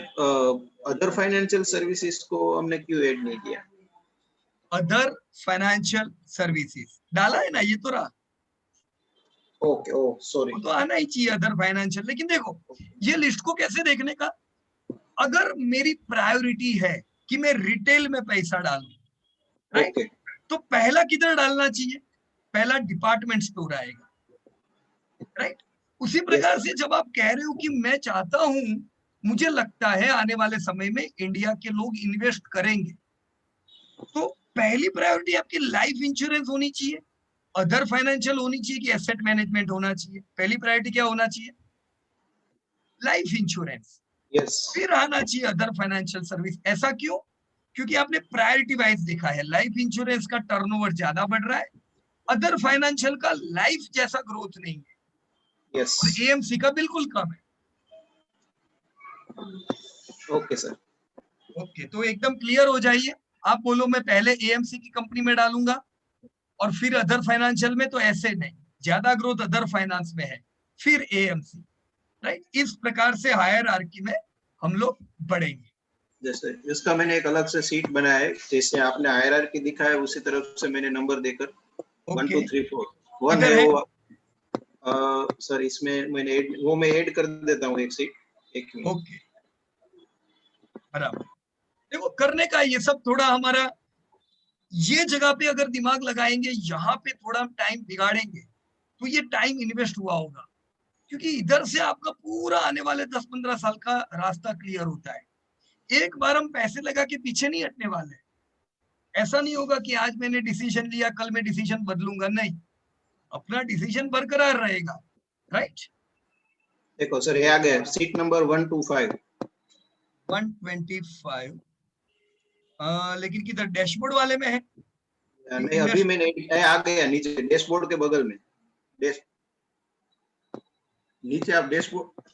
अदर फाइनेंशियल सर्विसेज को हमने क्यों ऐड नहीं किया? अदर फाइनेंशियल सर्विसेज डाला है ना, ये तो रहा। ओके, ओ सॉरी, तो आना ही चाहिए अदर फाइनेंशियल। लेकिन देखो ये लिस्ट को कैसे देखने का, अगर मेरी प्रायोरिटी है कि मैं रिटेल में पैसा डालूं, राइट, तो पहला किधर डालना चाहिए? पहला डिपार्टमेंट स्टोर आएगा, राइट। उसी प्रकार से जब आप कह रहे हो कि मैं चाहता हूं, मुझे लगता है आने वाले समय में इंडिया के लोग इन्वेस्ट करेंगे, तो पहली प्रायोरिटी आपकी लाइफ इंश्योरेंस होनी चाहिए, अदर फाइनेंशियल होनी चाहिए कि एसेट मैनेजमेंट होना चाहिए? पहली प्रायोरिटी क्या होना चाहिए? Life insurance. फिर आना चाहिए अदर फाइनेंशियल सर्विस। ऐसा क्यों? क्योंकि आपने प्रायोरिटी वाइज देखा है, लाइफ इंश्योरेंस का टर्नओवर ज्यादा बढ़ रहा है, अदर फाइनेंशियल का लाइफ जैसा ग्रोथ नहीं है, और AMC का बिल्कुल कम है। ओके सर, ओके, तो एकदम क्लियर हो जाइए। आप बोलो मैं पहले AMC की कंपनी में डालूंगा और फिर अदर फाइनेंशियल में, तो ऐसे नहीं, ज्यादा ग्रोथ अदर फाइनेंस में है, फिर AMC, राइट। इस प्रकार से हायरार्की में हम लोग बढ़ेंगे। जैसे इसका मैंने एक अलग से सीट बनाया है, जैसे आपने हायरार्की दिखा है उसी तरफ से मैंने नंबर देकर 1 2 3 4 1 है वो, सर इसमें मैंने मैं ऐड कर देता हूँ एक सीट, एक मिनट। ओके, बराबर। देखो करने का ये सब थोड़ा हमारा, ये जगह पे अगर दिमाग लगाएंगे, यहाँ पे थोड़ा टाइम बिगाड़ेंगे, तो ये टाइम इन्वेस्ट हुआ होगा, क्योंकि इधर से आपका पूरा आने वाले 10-15 साल का रास्ता क्लियर होता है। एक बार हम पैसे लगा के पीछे नहीं हटने वाले। ऐसा नहीं होगा कि आज मैंने डिसीजन लिया कल मैं डिसीजन बदलूंगा, नहीं, अपना डिसीजन बरकरार रहेगा, राइट। देखो सर ये आ गया सीट नंबर 125 लेकिन किधर डैशबोर्ड वाले में है? नहीं, अभी मैंने आ गया नीचे डैशबोर्ड के बगल में, नीचे आप डैशबोर्ड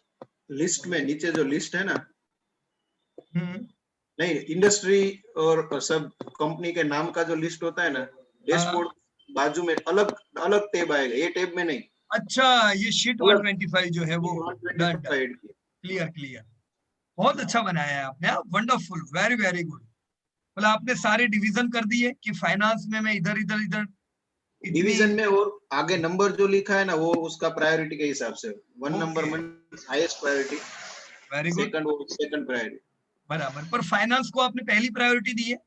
लिस्ट में नीचे जो लिस्ट है ना, नहीं इंडस्ट्री और सब कंपनी के नाम का जो लिस्ट होता है ना, डैशबोर्ड बाजू में अलग अलग टैब आएगा, ये टैब में नहीं। अच्छा, ये शीट 125 जो है वो क्लियर, बहुत अच्छा बनाया है आपने, वंडरफुल, वेरी वेरी गुड। मतलब आपने सारे डिवीजन कर दिए कि फाइनेंस में मैं इधर डिवीजन में, और आगे नंबर जो लिखा है ना वो उसका प्रायोरिटी के हिसाब से 1 number highest priority, very good, second priority, बराबर। पर फाइनेंस को आपने पहली प्रायोरिटी दी है?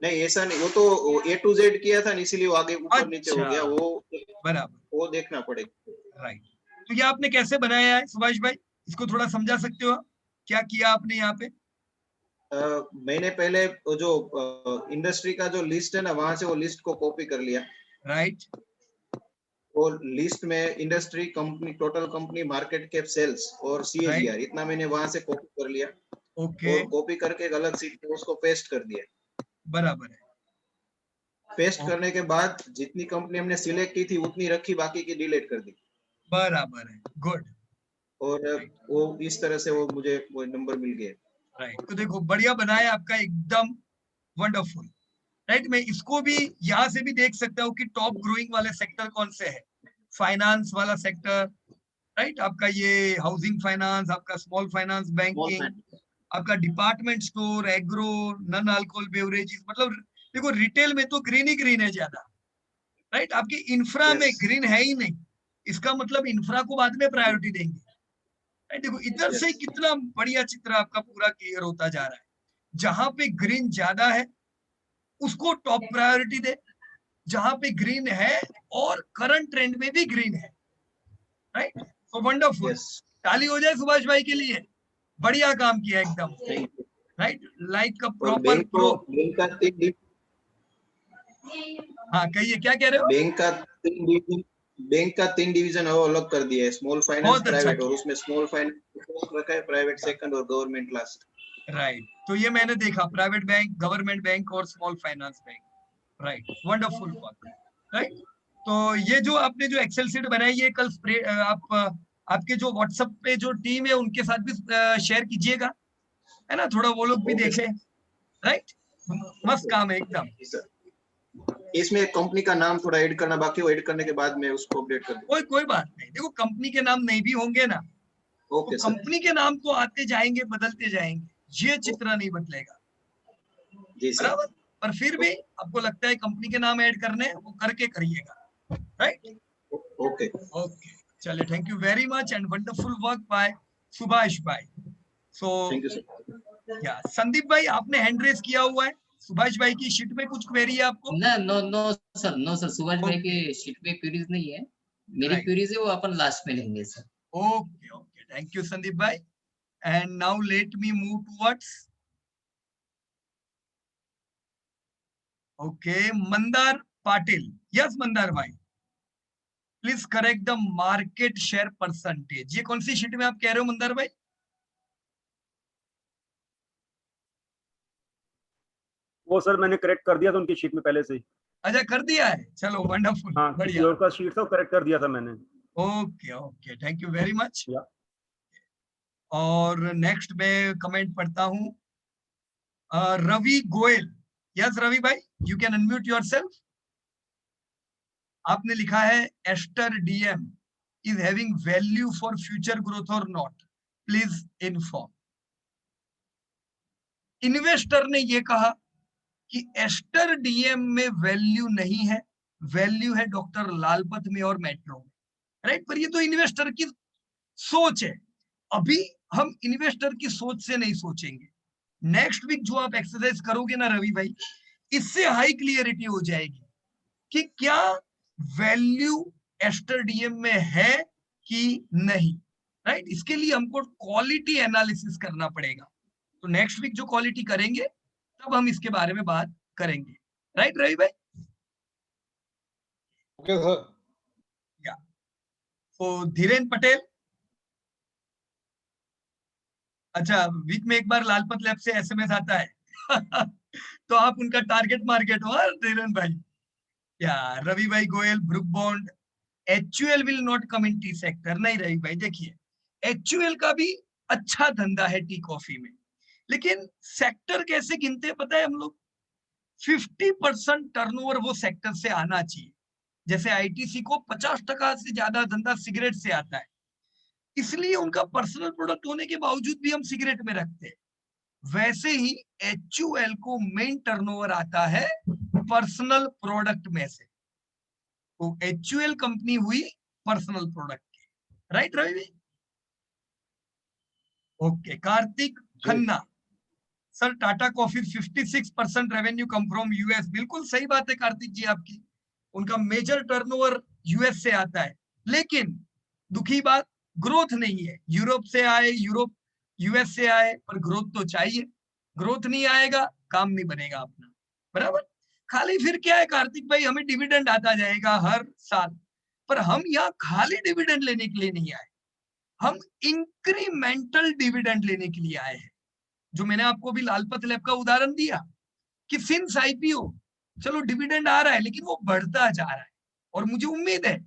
नहीं ऐसा नहीं, वो तो A to Z किया था, इसीलिए वो आगे ऊपर नीचे हो गया, वो बराबर, वो देखना पड़ेगा, राइट। तो ये आपने कैसे बनाया है सुभाष भाई, इसको थोड़ा समझा सकते हो? क्या किया आपने यहाँ पे? मैंने पहले जो इंडस्ट्री का जो लिस्ट है ना, वहां से वो लिस्ट को कॉपी कर लिया, राइट। और लिस्ट में industry, company, total company market cap, sales और CAGR, इतना मैंने वहां से कॉपी कर लिया। ओके, और कॉपी करके एक अलग सीट पे उसको पेस्ट कर दिया। बराबर है। पेस्ट करने के बाद जितनी कंपनी हमने सिलेक्ट की थी उतनी रखी, बाकी की डिलीट कर दी। बराबर है, गुड। और वो इस तरह से वो मुझे वो नंबर मिल गया। राइट, तो देखो बढ़िया बनाया आपका, एकदम वंडरफुल, राइट। मैं इसको भी यहाँ से भी देख सकता हूँ कि टॉप ग्रोइंग वाले सेक्टर कौन से है। फाइनेंस वाला सेक्टर, राइट, आपका ये हाउसिंग फाइनेंस, आपका स्मॉल फाइनेंस बैंकिंग, आपका department store, agro, non alcohol beverages. मतलब देखो रिटेल में तो ग्रीन ही ग्रीन है ज्यादा, राइट। आपकी इंफ्रा में ग्रीन है ही नहीं, इसका मतलब इंफ्रा को बाद में प्रायोरिटी देंगे, राइट। देखो इधर से कितना बढ़िया चित्र आपका पूरा क्लियर होता जा रहा है। जहां पे ग्रीन ज्यादा है उसको टॉप प्रायोरिटी दे, जहां पे ग्रीन है और करंट ट्रेंड में भी ग्रीन है, राइट। तो वंडरफुल, ताली हो जाए सुभाष भाई के लिए, बढ़िया काम किया एकदम। Right, like a proper grow. Bank का 3 हाँ कहिए, क्या कह रहे हो? बैंक का 3 डिवीजन अलग कर दिया है, स्मॉल फाइनेंस, बहुत अच्छा प्राइवेट, और किया। उसमें स्मॉल फाइनेंस रखा है, प्राइवेट सेकंड और गवर्नमेंट लास्ट। राइट, तो ये मैंने देखा, प्राइवेट बैंक, गवर्नमेंट बैंक और small finance bank. Right, wonderful work. Right, तो ये जो आपने जो एक्सेल शीट बनाई है, कल आप आपके जो व्हाट्सएप पे जो टीम है उनके साथ भी शेयर कीजिएगा, है ना, थोड़ा वो लोग भी देखें। राइट, मस्त काम है एकदम। इसमें कंपनी का नाम थोड़ा ऐड करना बाकी, वो ऐड करने के बाद मैं उसको अपडेट कर दूंगा। कोई बात नहीं, देखो कंपनी के नाम नहीं भी होंगे ना, तो कंपनी के नाम तो आते जाएंगे, बदलते जाएंगे, ये चित्र नहीं बदलेगा। जी सर। बराबर, पर फिर भी आपको लगता है कंपनी के नाम ऐड करने, वो करके करिएगा। राइट, ओके ओके, चलिए, thank you very much and wonderful work by Subhash भाई। So thank you sir. Yeah Sandeep भाई, आपने हैंड रेस किया हुआ है, सुभाष भाई की शीट में कुछ क्वेरी है आपको? नो सर, सुभाष भाई की शीट में क्वेरीज नहीं है, मेरी क्वेरीज है, वो अपन लास्ट में लेंगे sir. Okay okay, thank you Sandeep भाई। And now let me move towards, okay, Mandar Patil. Yes Mandar भाई, please correct the market share percentage. ये कौन सी शीट में आप कह रहे हो मंदार भाई? वो सर मैंने करेक्ट कर दिया था उनकी शीट में पहले से ही। अच्छा, कर दिया है, चलो वंडरफुल, हाँ, बढ़िया। और का शीट था, करेक्ट कर दिया था मैंने। Okay okay, thank you very much. और नेक्स्ट में कमेंट पढ़ता हूं, रवि गोयल। यस रवि भाई, यू कैन अनम्यूट योरसेल्फ। आपने लिखा है Aster DM is having value for future growth और नॉट, प्लीज इन्फॉर्म। इन्वेस्टर ने ये कहा कि एस्टर डीएम में वैल्यू नहीं है, वैल्यू है डॉक्टर लालपत में और मेट्रो में। राइट, पर ये तो इन्वेस्टर की सोच है, अभी हम इन्वेस्टर की सोच से नहीं सोचेंगे। नेक्स्ट वीक जो आप एक्सरसाइज करोगे ना रवि भाई, इससे हाई क्लियरिटी हो जाएगी कि क्या वैल्यू एस्टर डीएम में है कि नहीं। राइट, इसके लिए हमको क्वालिटी एनालिसिस करना पड़ेगा, तो नेक्स्ट वीक जो क्वालिटी करेंगे तब हम इसके बारे में बात करेंगे। राइट रवि भाई? Okay sir. या तो धीरेन्द्र पटेल, अच्छा, वीक में एक बार लालपत लैब से एसएमएस आता है तो आप उनका टारगेट मार्केट हो धीरेन्द्र भाई। या रवि भाई Goyal, book bond, HUL will not come in T sector. नहीं रवि भाई, देखिए एचयूएल का भी अच्छा धंधा है टी कॉफी में, लेकिन सेक्टर कैसे गिनते हैं पता है हम लोग? 50% टर्नओवर वो सेक्टर से आना चाहिए। जैसे आईटीसी को 50% से ज्यादा धंधा सिगरेट से आता है, इसलिए उनका पर्सनल प्रोडक्ट होने के बावजूद भी हम सिगरेट में रखते हैं। वैसे ही एचयूएल को मेन टर्नओवर आता है पर्सनल प्रोडक्ट में से, तो एचयूएल कंपनी हुई पर्सनल प्रोडक्ट की। Right Ravi? Okay, Kartik Khanna sir, Tata coffee 56% revenue come from US. बिल्कुल सही बात है कार्तिक जी आपकी, उनका मेजर टर्नओवर यूएस से आता है, लेकिन दुखी बात ग्रोथ नहीं है। यूरोप से आए, यूरोप यूएस से आए, पर ग्रोथ तो चाहिए, ग्रोथ नहीं आएगा काम नहीं बनेगा अपना। बराबर, खाली फिर क्या है कार्तिक भाई, हमें डिविडेंड आता जाएगा हर साल, पर हम यहाँ खाली डिविडेंड लेने के लिए नहीं आए, हम इंक्रीमेंटल डिविडेंड लेने के लिए आए हैं। जो मैंने आपको भी लालपत लैब का उदाहरण दिया कि सिंस आईपीओ चलो डिविडेंड आ रहा है, लेकिन वो बढ़ता जा रहा है, और मुझे उम्मीद है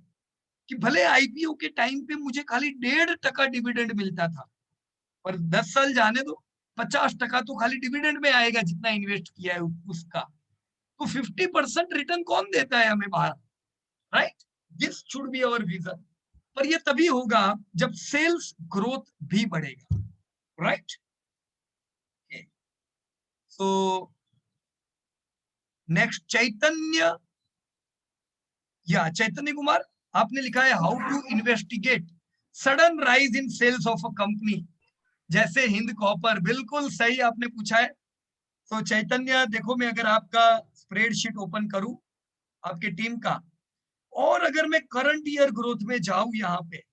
कि भले आईपीओ के टाइम पे मुझे खाली 1.5% डिविडेंड मिलता था, पर 10 साल जाने दो, 50% तो खाली डिविडेंड में आएगा जितना इन्वेस्ट किया है उसका। तो 50% रिटर्न कौन देता है हमें बाहर? Right, this should be our vision. पर ये तभी होगा जब सेल्स ग्रोथ भी बढ़ेगा। राइट, सो नेक्स्ट चैतन्य, या चैतन्य कुमार, आपने लिखा है how to investigate sudden rise in sales of a company जैसे हिंद कॉपर। बिल्कुल सही आपने पूछा है। तो चैतन्य देखो, मैं अगर आपका स्प्रेडशीट ओपन करूं आपके टीम का, और अगर मैं करंट ईयर ग्रोथ में जाऊं यहाँ पे,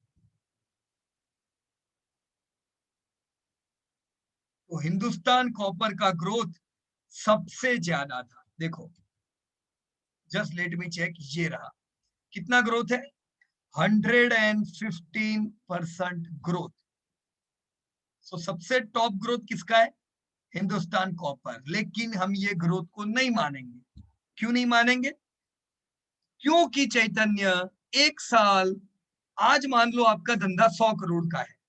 तो हिंदुस्तान कॉपर का ग्रोथ सबसे ज्यादा था। देखो, जस्ट लेट मी चेक, ये रहा, कितना ग्रोथ है, 115% ग्रोथ। सो सबसे टॉप ग्रोथ किसका है, हिंदुस्तान कॉपर। लेकिन हम ये ग्रोथ को नहीं मानेंगे। क्यों नहीं मानेंगे, क्योंकि चैतन्य एक साल, आज मान लो आपका धंधा 100 करोड़ का है,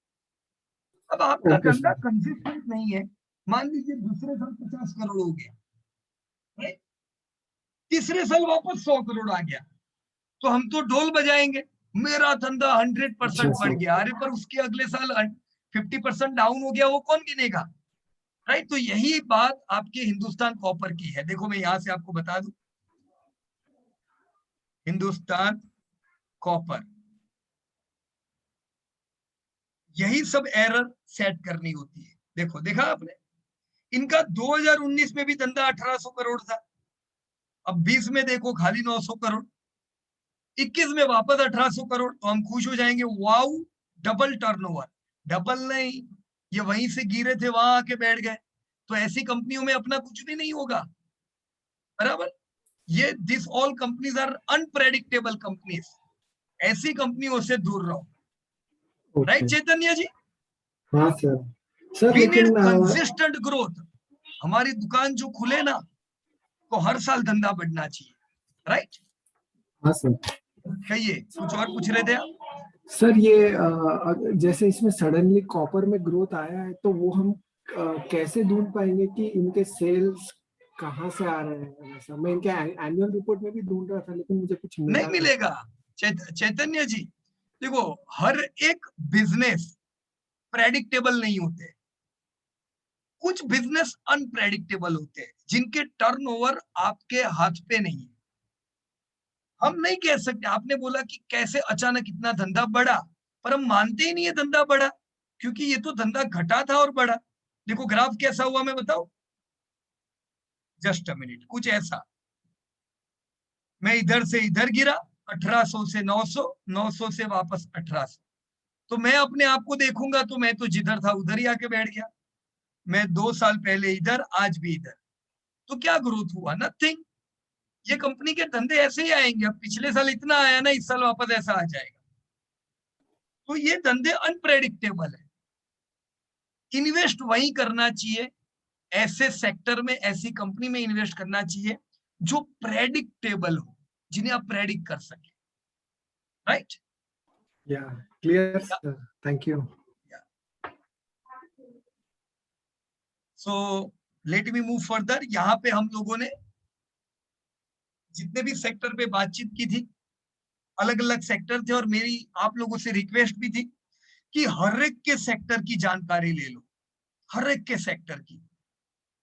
अब आपका धंधा कंसिस्टेंट नहीं है, मान लीजिए दूसरे साल 50 करोड़ हो गया, right? तीसरे साल वापस 100 करोड़ आ गया, तो हम तो ढोल बजाएंगे, मेरा धंधा 100% बढ़ गया। अरे पर उसके अगले साल 50% डाउन हो गया, वो कौन गिनेगा, राइट? तो यही बात आपके हिंदुस्तान कॉपर की है। देखो मैं यहां से आपको बता दूं, हिंदुस्तान कॉपर, यही सब एरर सेट करनी होती है। देखो, देखा आपने, इनका 2019 में भी धंधा 1800 करोड़ था, अब 20 में देखो खाली 900 करोड़, 21 में वापस 1800 करोड़, तो हम खुश हो जाएंगे, वाउ डबल टर्नओवर। डबल नहीं, ये वहीं से गिरे थे वहां आके बैठ गए। तो ऐसी कंपनियों में अपना कुछ भी नहीं होगा, बराबर। ये this all companies are unpredictable companies, ऐसी कंपनियों से दूर रहो, राइट चैतन्य जी? हाँ सर। सर वी नीड लेकिन कंसिस्टेंट ग्रोथ। हमारी दुकान जो खुले ना, तो हर साल धंधा बढ़ना चाहिए, राइट? हाँ सर। कहिए, कुछ और पूछ रहे थे आप? सर ये जैसे इसमें सडनली कॉपर में ग्रोथ आया है, तो वो हम कैसे ढूंढ पाएंगे कि इनके सेल्स कहाँ से आ रहे हैं? वैसा मैं इनके एनुअल रिपोर्ट में भी ढूंढ रहा था, लेकिन मुझे कुछ नहीं मिलेगा चैतन्य जी। देखो, हर एक बिजनेस प्रेडिक्टेबल नहीं होते, कुछ बिजनेस अनप्रेडिक्टेबल होते हैं, जिनके टर्नओवर आपके हाथ पे नहीं है। हम नहीं कह सकते, आपने बोला कि कैसे अचानक इतना धंधा बढ़ा, पर हम मानते ही नहीं है धंधा बढ़ा, क्योंकि ये तो धंधा घटा था और बढ़ा। देखो ग्राफ कैसा हुआ, मैं बताऊं, जस्ट अ मिनट, कुछ ऐसा, मैं इधर से इधर गिरा, 1800 से 900, 900 से वापस 1800। तो मैं अपने आप को देखूंगा तो मैं तो जिधर था उधर ही आके बैठ गया। मैं 2 साल पहले इधर, आज भी इधर, तो क्या ग्रोथ हुआ, नथिंग। ये कंपनी के धंधे ऐसे ही आएंगे, अब पिछले साल इतना आया ना, इस साल वापस ऐसा आ जाएगा। तो ये धंधे अनप्रेडिक्टेबल है। इन्वेस्ट वही करना चाहिए, ऐसे सेक्टर में, ऐसी कंपनी में इन्वेस्ट करना चाहिए जो प्रेडिक्टेबल हो, जिन्हें आप प्रेडिक्ट कर सके, राइट? या clear sir, thank you. So let me move further. यहाँ पे हम लोगों ने जितने भी सेक्टर पे बातचीत की थी, अलग अलग सेक्टर थे, और मेरी आप लोगों से रिक्वेस्ट भी थी कि हर एक के सेक्टर की जानकारी ले लो, हर एक के सेक्टर की,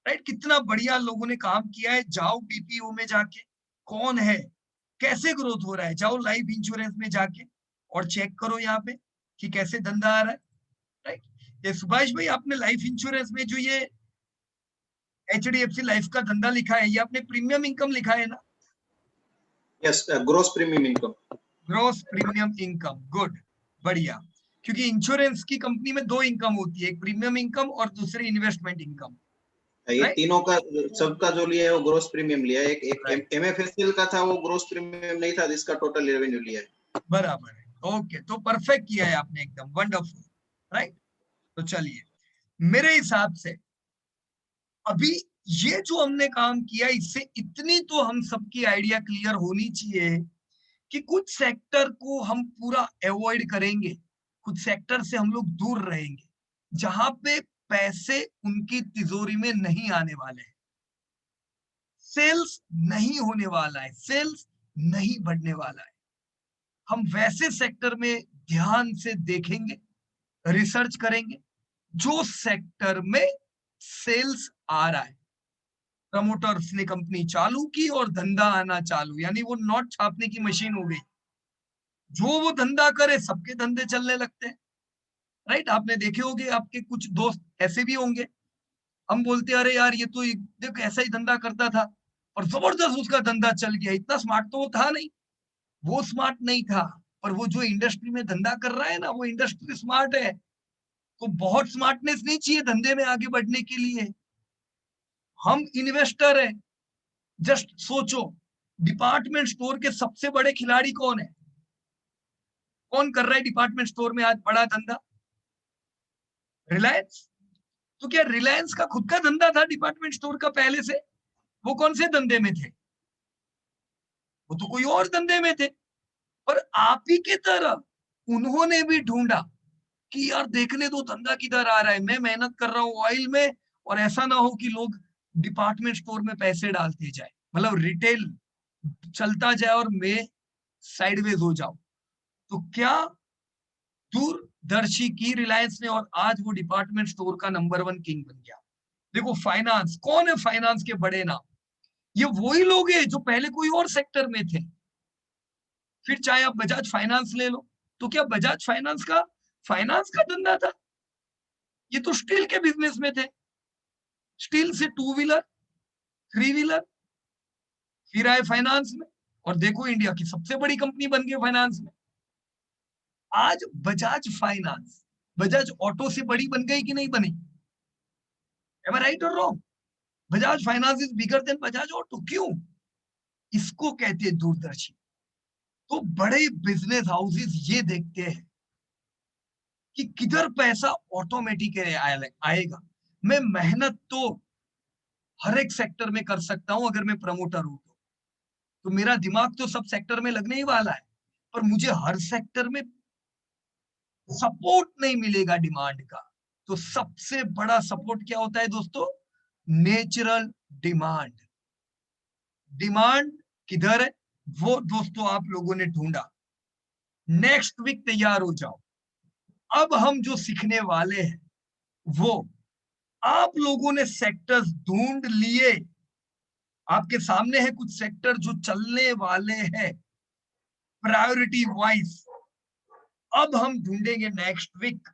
राइट? कितना बढ़िया लोगों ने काम किया है। जाओ बीपीओ में जाके, कौन है, कैसे ग्रोथ हो रहा है, जाओ लाइफ इंश्योरेंस में जाके और चेक करो यहाँ पे कि कैसे धंधा आ रहा है, राइट? ये सुभाष भाई, आपने लाइफ इंश्योरेंस में जो ये HDFC लाइफ का धंधा लिखा है, ये आपने प्रीमियम इनकम लिखा है ना? Yes, gross premium income. Gross premium income, good, बढ़िया। क्योंकि इंश्योरेंस की कंपनी में 2 इनकम होती है, एक प्रीमियम इनकम और दूसरी इन्वेस्टमेंट इनकम। ये तीनों का, सबका जो लिया है वो ग्रॉस प्रीमियम लिया है। एक MFSL का था, वो ग्रॉस प्रीमियम नहीं था, जिसका टोटल रेवेन्यू लिया है। बराबर है, ओके, तो परफेक्ट किया है आपने, एकदम वंडरफुल, राइट? तो चलिए, मेरे हिसाब से अभी ये जो हमने काम किया, इससे इतनी तो हम सबकी आइडिया क्लियर होनी चाहिए कि कुछ सेक्टर को हम पूरा अवॉइड करेंगे, कुछ सेक्टर से हम लोग दूर रहेंगे, जहां पे पैसे उनकी तिजोरी में नहीं आने वाले हैं, सेल्स नहीं होने वाला है, सेल्स नहीं बढ़ने वाला है। हम वैसे सेक्टर में ध्यान से देखेंगे, रिसर्च करेंगे जो सेक्टर में सेल्स आ रहा है। प्रमोटर्स ने कंपनी चालू की और धंधा आना चालू, यानी वो नोट छापने की मशीन हो गई, जो वो धंधा करे सबके धंधे चलने लगते हैं, राइट? आपने देखे होंगे, आपके कुछ दोस्त ऐसे भी होंगे, हम बोलते अरे यार ये तो देख ऐसा ही धंधा करता था और जबरदस्त उसका धंधा चल गया, इतना स्मार्ट तो वो था नहीं। वो स्मार्ट नहीं था, पर वो जो इंडस्ट्री में धंधा कर रहा है ना, वो इंडस्ट्री स्मार्ट है, तो बहुत स्मार्टनेस नहीं चाहिए धंधे में आगे बढ़ने के लिए। हम इन्वेस्टर हैं, जस्ट सोचो डिपार्टमेंट स्टोर के सबसे बड़े खिलाड़ी कौन है? कौन कर रहा है डिपार्टमेंट स्टोर में आज बड़ा धंधा? रिलायंस। तो क्या रिलायंस का खुद का धंधा था डिपार्टमेंट स्टोर का पहले से? वो कौन से धंधे में थे? वो तो कोई और धंधे में थे। और आप ही की तरह उन्होंने भी ढूंढा कि यार देखने दो धंधा किधर आ रहा है, मैं मेहनत कर रहा हूं ऑयल में, और ऐसा ना हो कि लोग डिपार्टमेंट स्टोर में पैसे डालते जाए, मतलब रिटेल चलता जाए और मैं साइडवेज हो जाऊं। तो क्या दूरदर्शी की रिलायंस ने, और आज वो डिपार्टमेंट स्टोर का नंबर 1 किंग बन गया। देखो फाइनेंस, कौन है फाइनेंस के बड़े नाम? ये वही लोग हैं जो पहले कोई और सेक्टर में थे। फिर चाहे आप बजाज फाइनेंस ले लो, तो क्या बजाज फाइनेंस का धंधा था? ये तो स्टील के बिजनेस में थे। स्टील से 2 व्हीलर 3 व्हीलर, फिर आए फाइनेंस में, और देखो इंडिया की सबसे बड़ी कंपनी बन गई फाइनेंस में। आज बजाज फाइनेंस बजाज ऑटो से बड़ी बन गई कि नहीं बनी? एम आई राइट और wrong? Bajaj finance is bigger than Bajaj auto. क्यों? इसको कहते हैं दूरदर्शी। तो बड़े बिजनेस हाउसेस ये देखते हैं कि किधर पैसा ऑटोमेटिक आएगा। मैं मेहनत तो हर एक सेक्टर में कर सकता हूं अगर मैं प्रमोटर हूं तो मेरा दिमाग तो सब सेक्टर में लगने ही वाला है, पर मुझे हर सेक्टर में सपोर्ट नहीं मिलेगा डिमांड का। तो सबसे बड़ा सपोर्ट क्या होता है दोस्तों? Natural demand. डिमांड किधर है वो दोस्तों आप लोगों ने ढूंढा। नेक्स्ट वीक तैयार हो जाओ। अब हम जो सीखने वाले हैं वो, आप लोगों ने सेक्टर्स ढूंढ लिए, आपके सामने है कुछ सेक्टर जो चलने वाले हैं प्रायोरिटी वाइज। अब हम ढूंढेंगे नेक्स्ट वीक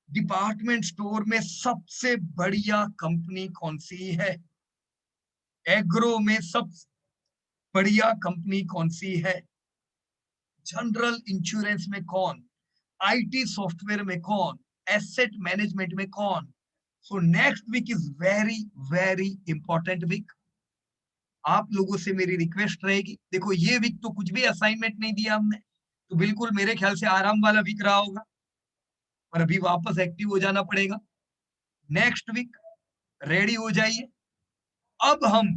डिपार्टमेंट स्टोर में सबसे बढ़िया कंपनी कौन सी है, एग्रो में सबसे बढ़िया कंपनी कौन सी है, जनरल इंश्योरेंस में कौन, आईटी सॉफ्टवेयर में कौन, एसेट मैनेजमेंट में कौन। So next week is very very important week. आप लोगों से मेरी रिक्वेस्ट रहेगी, देखो ये वीक तो कुछ भी असाइनमेंट नहीं दिया हमने, तो बिल्कुल मेरे ख्याल से आराम वाला वीक रहा होगा, पर अभी वापस एक्टिव हो जाना पड़ेगा। नेक्स्ट वीक रेडी हो जाइए। अब हम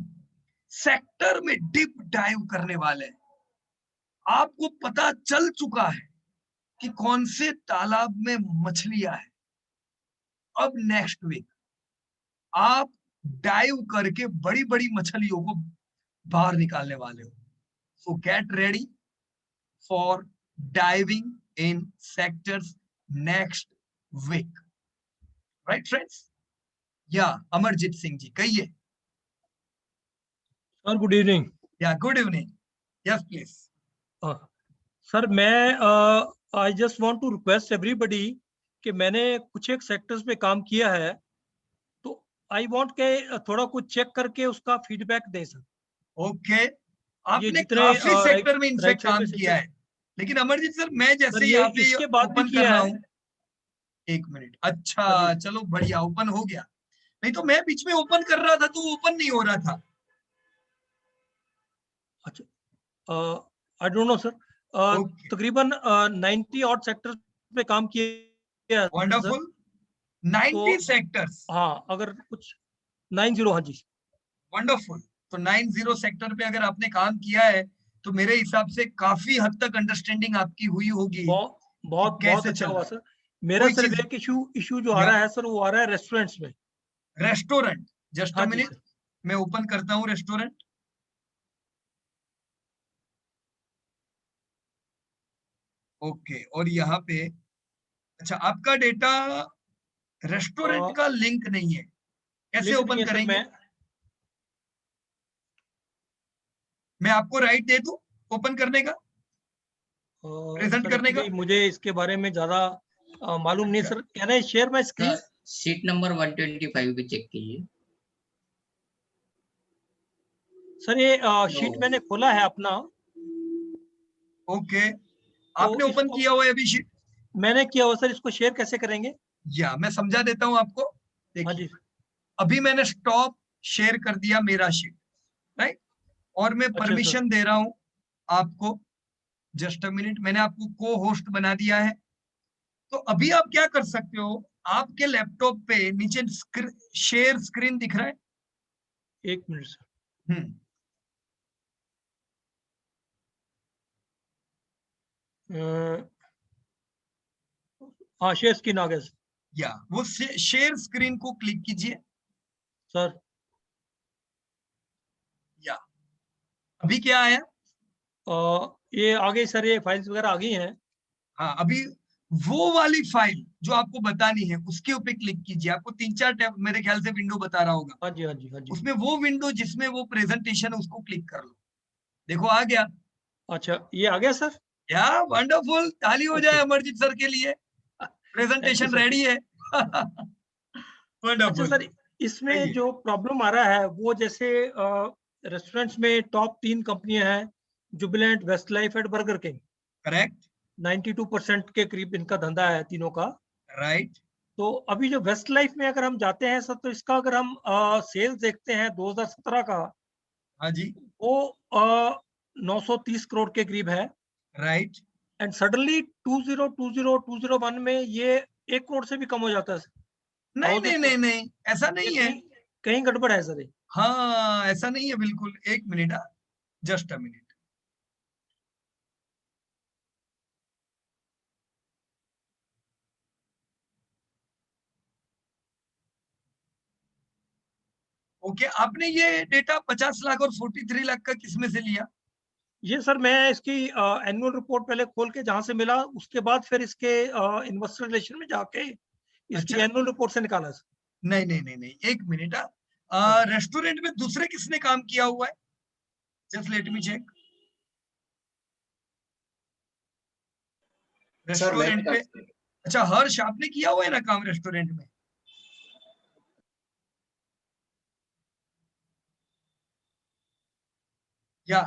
सेक्टर में डीप डाइव करने वाले हैं। आपको पता चल चुका है कि कौन से तालाब में मछलियां हैं। अब नेक्स्ट वीक आप डाइव करके बड़ी बड़ी मछलियों को बाहर निकालने वाले हो। So get ready for diving in sectors next week, right friends? Yeah Amarjeet Singh ji कहिए। Sir good evening. Yeah good evening, yes please. Sir मैं I just want to request everybody कि मैंने कुछ एक सेक्टर्स पे काम किया है, तो आई वांट के थोड़ा कुछ चेक करके उसका फीडबैक दें सर। ओके, आपने काफी सेक्टर में इनफैक्ट काम किया है, लेकिन अमरजीत सर मैं जैसे यहाँ पे इसके बाद भी ओपन कर किया रहा है। हूँ, एक मिनट, अच्छा चलो बढ़िया ओपन हो गया। नहीं तो मैं बीच में ओपन कर रहा था तो ओपन नहीं हो रहा था। अच्छा आई डोंट नो सर, तकरीबन 90 और सेक्टर्स पे काम किया। Wonderful, 90 sectors. हाँ अगर कुछ 90, हाँ जी वंडरफुल। तो 90 सेक्टर पे अगर आपने काम किया है तो मेरे हिसाब से काफी हद तक अंडरस्टैंडिंग आपकी हुई होगी। बहुत कैसे अच्छा चल हुआ रहा सर। मेरा सिर्फ एक इशू जो आ रहा है सर, वो आ रहा है रेस्टोरेंट्स में। रेस्टोरेंट, जस्ट अ हाँ जी मिनट, सर। मैं ओपन करता हूँ रेस्टोरेंट। ओके, और यहाँ पे अच्छा आपका डेटा रेस्टोरेंट का लिंक नहीं है, कैसे ओपन करेंगे? मैं आपको राइट दे दूं ओपन करने का, प्रेजेंट करने का? मुझे इसके बारे में ज्यादा मालूम नहीं sir. Can I share my screen? Sheet number 125 भी चेक कीजिए सर। ये शीट मैंने खोला है अपना। ओके, तो आपने ओपन किया हुआ है अभी शीट? मैंने किया हुआ सर, इसको शेयर कैसे करेंगे? या मैं समझा देता हूं आपको। हाँ जी। देखिए अभी मैंने स्टॉप शेयर कर दिया मेरा शीट, राइट, और मैं अच्छा परमिशन दे रहा हूं आपको, जस्ट अ मिनट, मैंने आपको को होस्ट बना दिया है। तो अभी आप क्या कर सकते हो, आपके लैपटॉप पे नीचे शेयर स्क्रीन दिख रहा है? एक मिनट सर। हाँ, शेयर स्क्रीन आ गया सर। या वो शेयर स्क्रीन को क्लिक कीजिए सर। या अभी क्या आया? ये आ गई सर, ये फाइल्स वगैरह आ गई हैं। हाँ, अभी वो वाली फाइल जो आपको बतानी है उसके ऊपर क्लिक कीजिए। आपको 3-4 टैब मेरे ख्याल से विंडो बता रहा होगा। हाँ जी, हाँ जी, हाँ जी। उसमें वो विंडो जिसमें वो प्रेजेंटेशन है उसको क्लिक कर लो। देखो आ गया। अच्छा, ये आ गया सर। या वंडरफुल, ताली हो जाए अमरजीत सर के लिए, thank you presentation sir. Ready है। अच्छा वंडरफुल। सर, इसमें सही है। जो प्रॉब्लम आ रहा है वो जैसे रेस्टोरेंट्स में टॉप 3 कंपनियां हैं, Jubilant, Westlife and burger king. Correct. 92% के करीब इनका धंधा है तीनों का। राइट। तो अभी जो वेस्ट लाइफ में अगर हम जाते हैं सर, तो इसका अगर हम सेल्स देखते हैं 2017 का, हाँ जी। वो 930 करोड़ के करीब है। राइट। एंड सडनली 2020-2021 में ये 1 करोड़ से भी कम हो जाता है। नहीं नहीं नहीं नहीं, ऐसा ये नहीं है। कहीं गड़बड़ है सर। हाँ, ऐसा नहीं है बिल्कुल। एक minute, just a minute. Okay, आपने ये डेटा 50 लाख और 43 लाख का किसमें से लिया? ये सर मैं इसकी एनुअल रिपोर्ट पहले खोल के जहां से मिला, उसके बाद फिर इसके इन्वेस्टर रिलेशन में जाके इसकी अच्छा। एनुअल रिपोर्ट से निकाला सर। नहीं नहीं नहीं नहीं, एक मिनट। हाँ जी। रेस्टोरेंट में दूसरे किसने काम किया हुआ है? Just let me check. Sir मैंने रेस्टोरेंट पे, काम अच्छा हर्ष आपने किया हुआ है ना काम रेस्टोरेंट में? या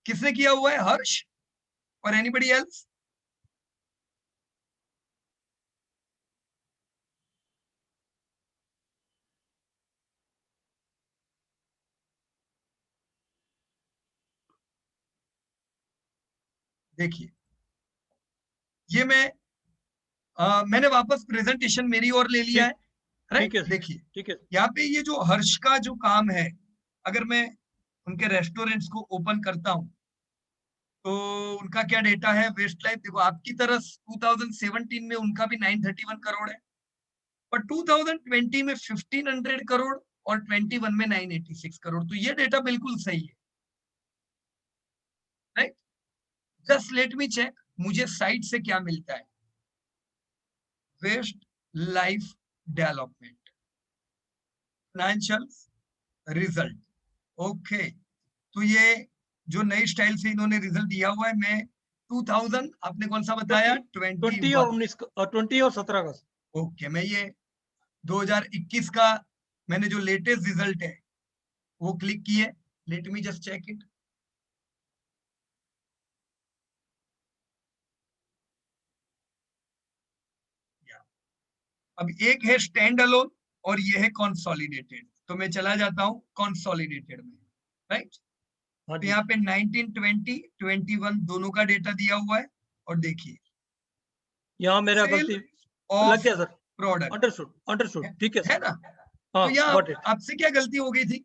किसने किया हुआ है, हर्ष और एनीबडी एल्स? देखिए ये मैंने वापस प्रेजेंटेशन मेरी ओर ले लिया है, राइट। ठीक है, देखिए ठीक है। यहाँ पे ये जो हर्ष का जो काम है, अगर मैं उनके रेस्टोरेंट्स को ओपन करता हूं तो उनका क्या डेटा है। वेस्ट लाइफ देखो, आपकी तरह 2017 में उनका भी 931 करोड़ है, पर 2020 में 1500 करोड़ और 21 में 986 करोड़। तो ये डेटा बिल्कुल सही है, right. Just let me check मुझे साइट से क्या मिलता है। Westlife development financial result. Okay, तो ये जो नई स्टाइल से इन्होंने रिजल्ट दिया हुआ है, मैं 2000, आपने कौन सा बताया? 20 और 19 20 और 17 का। ओके, मैं ये 2021 का मैंने जो लेटेस्ट रिजल्ट है वो क्लिक किए। Let me just check it. अब एक है स्टैंड अलोन और ये है कंसोलिडेटेड, तो मैं चला जाता हूं कंसोलिडेटेड में, राइट। हाँ तो जी। यहाँ पे 19, 20, 21 दोनों का डेटा दिया हुआ है, और देखिए यहाँ मेरा सेल गलती लग ऑफ गया सर। प्रोडक्ट अंडरस्टूड, अंडरस्टूड, ठीक है है सर। ना। हाँ, तो यहाँ गॉट इट। आपसे क्या गलती हो गई थी?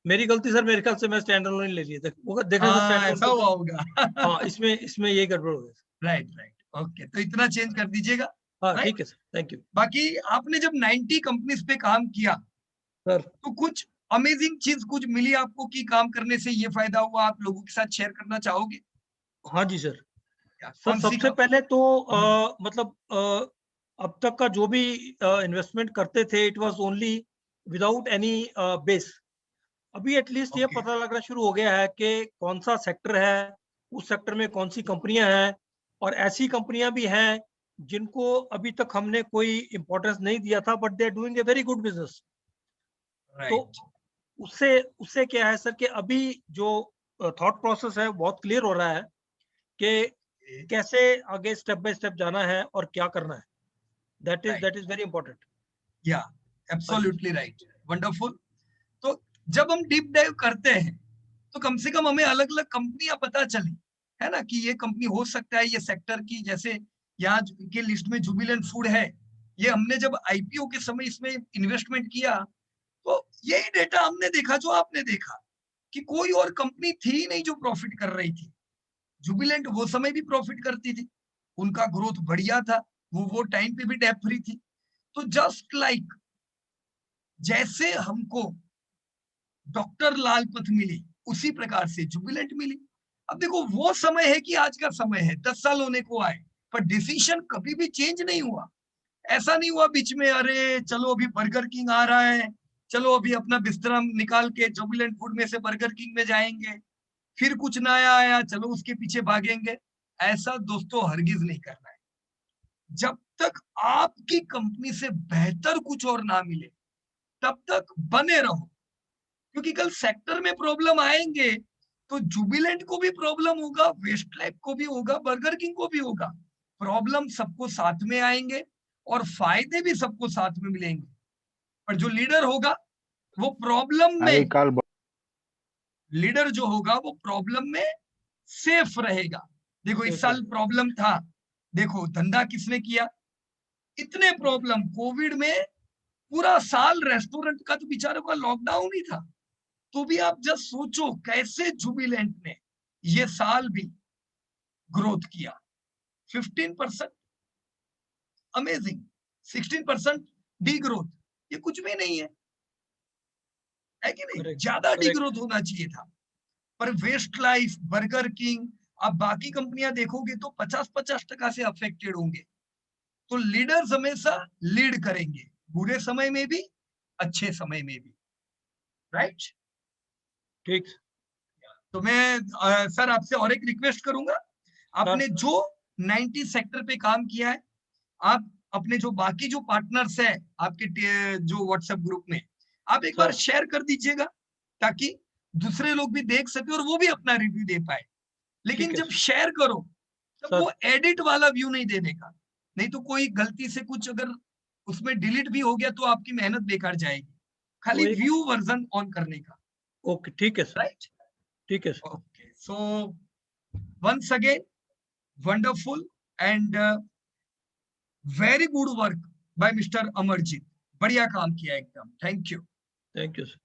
मेरी गलती सर, मेरे ख्याल से मैं स्टैंड अलोन ले लिए थे, वो देखा सर स्टैंड हाँ, अलोन ऐसा को। हुआ होगा। हाँ, इसमें ये गड़बड़ हो गया। राइट राइट, ओके, तो इतना चेंज कर दीजिएगा, हाँ राइट। ठीक है सर, थैंक यू बाकी आपने जब 90 कंपनीज पे काम किया सर। तो कुछ अमेजिंग चीज कुछ मिली आपको कि काम करने से ये फायदा हुआ, आप लोगों के साथ शेयर करना चाहोगे? हाँ जी सर। सर कौन सी सबसे पहले तो हम्म, मतलब अब तक का जो भी इन्वेस्टमेंट करते थे, it was only without any base. अभी एटलीस्ट ये ओके। पता लगना शुरू हो गया है कि कौन सा सेक्टर है, उस सेक्टर में कौन सी कंपनियां हैं, और ऐसी कंपनियां भी हैं जिनको अभी तक हमने कोई इंपॉर्टेंस नहीं दिया था, but they are doing a very good business. तो राइट। उससे उससे क्या है सर कि अभी जो थॉट प्रोसेस है बहुत क्लियर हो रहा है कि कैसे आगे स्टेप बाय स्टेप जाना है और क्या करना है, दैट इज वेरी इंपॉर्टेंट। या एब्सोल्युटली राइट, वंडरफुल। तो जब हम डीप डाइव करते हैं तो कम से कम हमें अलग अलग कंपनियां पता चली, है ना, कि ये कंपनी हो सकता है ये सेक्टर की, जैसे यहाँ के लिस्ट में जुबिलेंट फूड है, ये हमने जब आईपीओ के समय इसमें इन्वेस्टमेंट किया तो यही डेटा हमने देखा जो आपने देखा, कि कोई और कंपनी थी नहीं जो प्रॉफिट कर रही थी। जुबिलेंट वो समय भी प्रॉफिट करती थी, उनका ग्रोथ बढ़िया था, वो टाइम पे भी डेट फ्री थी। तो जस्ट लाइक जैसे हमको डॉक्टर लालपत मिली उसी प्रकार से जुबिलेंट मिली। अब देखो वो समय है कि आज का समय है, 10 साल होने को आए, पर डिसीजन कभी भी चेंज नहीं हुआ। ऐसा नहीं हुआ बीच में अरे चलो अभी बर्गर किंग आ रहा है, चलो अभी अपना बिस्तर निकाल के जुबिलेंट फूड में से बर्गर किंग में जाएंगे, फिर कुछ नया आया चलो उसके पीछे भागेंगे। ऐसा दोस्तों हरगिज नहीं करना है। जब तक आपकी कंपनी से बेहतर कुछ और ना मिले तब तक बने रहो, क्योंकि कल सेक्टर में प्रॉब्लम आएंगे तो जुबिलेंट को भी प्रॉब्लम होगा, वेस्टलाइफ को भी होगा, बर्गर किंग को भी होगा। प्रॉब्लम सबको साथ में आएंगे और फायदे भी सबको साथ में मिलेंगे। पर जो लीडर होगा वो प्रॉब्लम में, लीडर जो होगा वो प्रॉब्लम में सेफ रहेगा। देखो इस साल प्रॉब्लम था, देखो धंधा किसने किया, इतने प्रॉब्लम कोविड में पूरा साल रेस्टोरेंट का तो बेचारों का लॉकडाउन ही था, तो भी आप जस्ट सोचो कैसे जुबिलेंट ने ये साल भी ग्रोथ किया 15%, अमेजिंग। 16% डी ग्रोथ, ये कुछ भी नहीं है कि नहीं? ज्यादा डी ग्रोथ होना चाहिए था। पर वेस्ट लाइफ, बर्गर किंग, आप बाकी कंपनियां देखोगे तो 50-50% से अफेक्टेड होंगे। तो लीडर्स हमेशा लीड करेंगे, बुरे समय में भी अच्छे समय में भी, राइट? ठीक। तो मैं सर आपसे और एक रिक्वेस्ट करूंगा, आपने जो 90 सेक्टर पे काम किया है, आप अपने जो बाकी जो पार्टनर्स है आपके जो व्हाट्सएप ग्रुप में, आप एक बार शेयर कर दीजिएगा ताकि दूसरे लोग भी देख सके और वो भी अपना रिव्यू दे पाए। लेकिन जब शेयर करो तब वो एडिट वाला व्यू नहीं देने का, नहीं तो कोई गलती से कुछ अगर उसमें डिलीट भी हो गया तो आपकी मेहनत बेकार जाएगी। खाली व्यू वर्जन ऑन करने का। ओके, ठीक है सर, राइट? ठीक है sir. Okay, so once again wonderful and very good work by mister Amarjeet, बढ़िया काम किया एकदम, thank you. Thank you sir.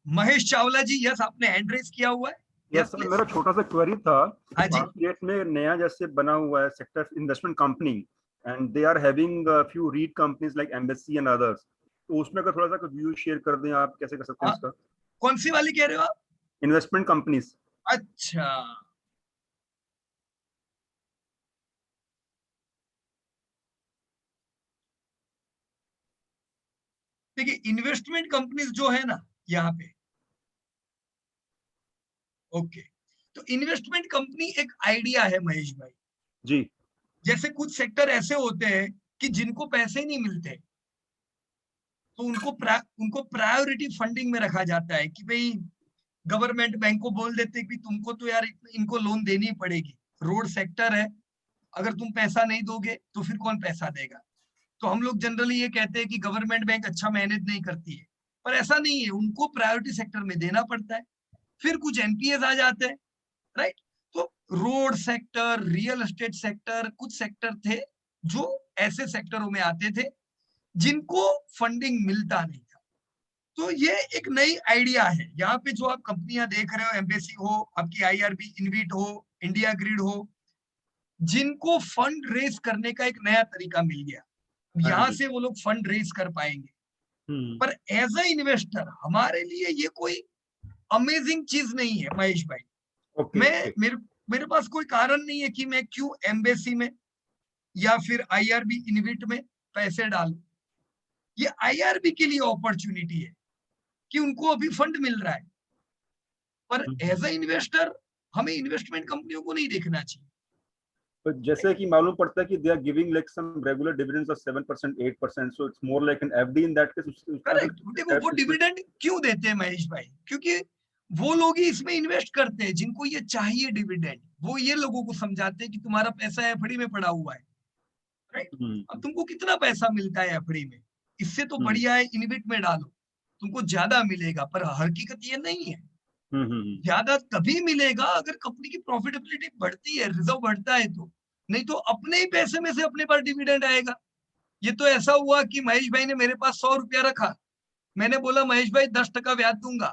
Mahesh Chawla ji, yes आपने हैंड रेज किया हुआ है। यस सर, मेरा छोटा सा क्वेरी था। हाँ जी। मार्केट में नया जैसे बना हुआ है sector investment company and they are having few REIT companies like Embassy and others, तो उसमें का थोड़ा सा व्यू शेयर कर दें आप, कैसे कर सकते हैं इसका? कौन सी वाली कह रहे हो आप? Investment companies. अच्छा, देखिए इन्वेस्टमेंट कंपनीज जो है ना यहाँ पे, ओके, तो इन्वेस्टमेंट कंपनी एक आइडिया है महेश भाई जी। जैसे कुछ सेक्टर ऐसे होते हैं कि जिनको पैसे नहीं मिलते तो उनको प्रायोरिटी फंडिंग में रखा जाता है कि भाई गवर्नमेंट बैंक को बोल देते कि तुमको तो यार इनको लोन देनी पड़ेगी, रोड सेक्टर है, अगर तुम पैसा नहीं दोगे तो फिर कौन पैसा देगा। तो हम लोग जनरली ये कहते हैं कि गवर्नमेंट बैंक अच्छा मैनेज नहीं करती है, पर ऐसा नहीं है, उनको प्रायोरिटी सेक्टर में देना पड़ता है। फिर कुछ एनपीएस आ जाते हैं, राइट? तो road sector, real estate sector, कुछ सेक्टर थे जो ऐसे सेक्टरों में आते थे जिनको फंडिंग मिलता नहीं था। तो ये एक नई आइडिया है। यहाँ पे जो आप कंपनियां देख रहे हो, एम्बेसी हो, आपकी आईआरबी, इनविट हो, इंडिया ग्रिड हो, जिनको फंड रेज करने का एक नया तरीका मिल गया, यहाँ से वो लोग फंड रेज कर पाएंगे। पर एज अ इन्वेस्टर हमारे लिए ये कोई अमेजिंग चीज नहीं है महेश भाई। मेरे पास कोई कारण नहीं है कि मैं क्यों एम्बेसी में या फिर आईआरबी इनविट में पैसे डालूं। ये आईआरबी के लिए अपॉर्चुनिटी है कि उनको अभी फंड मिल रहा है, पर एज अ इन्वेस्टर हमें इन्वेस्टमेंट कंपनियों को नहीं देखना चाहिए। तो जैसे कि मालूम पड़ता है कि they are giving like some regular dividends of 7%, 8%, so it's more like an FD in that case. Correct. देखो वो डिविडेंड क्यों देते हैं महेश भाई, क्योंकि वो लोग ही इसमें इन्वेस्ट करते हैं जिनको ये चाहिए डिविडेंड। वो ये लोगों को समझाते हैं कि तुम्हारा पैसा एफडी में पड़ा हुआ है, राइट? अब तुमको कितना पैसा मिलता है एफडी में, इससे तो बढ़िया है इनविट में डालो, तुमको ज्यादा मिलेगा। पर हकीकत ये नहीं है। ज्यादा तभी मिलेगा अगर कंपनी की प्रॉफिटेबिलिटी बढ़ती है, रिजर्व बढ़ता है तो, नहीं तो अपने ही पैसे में से अपने पास डिविडेंड आएगा। ये तो ऐसा हुआ कि महेश भाई ने मेरे पास 100 रुपया रखा, मैंने बोला महेश भाई 10% ब्याज दूंगा।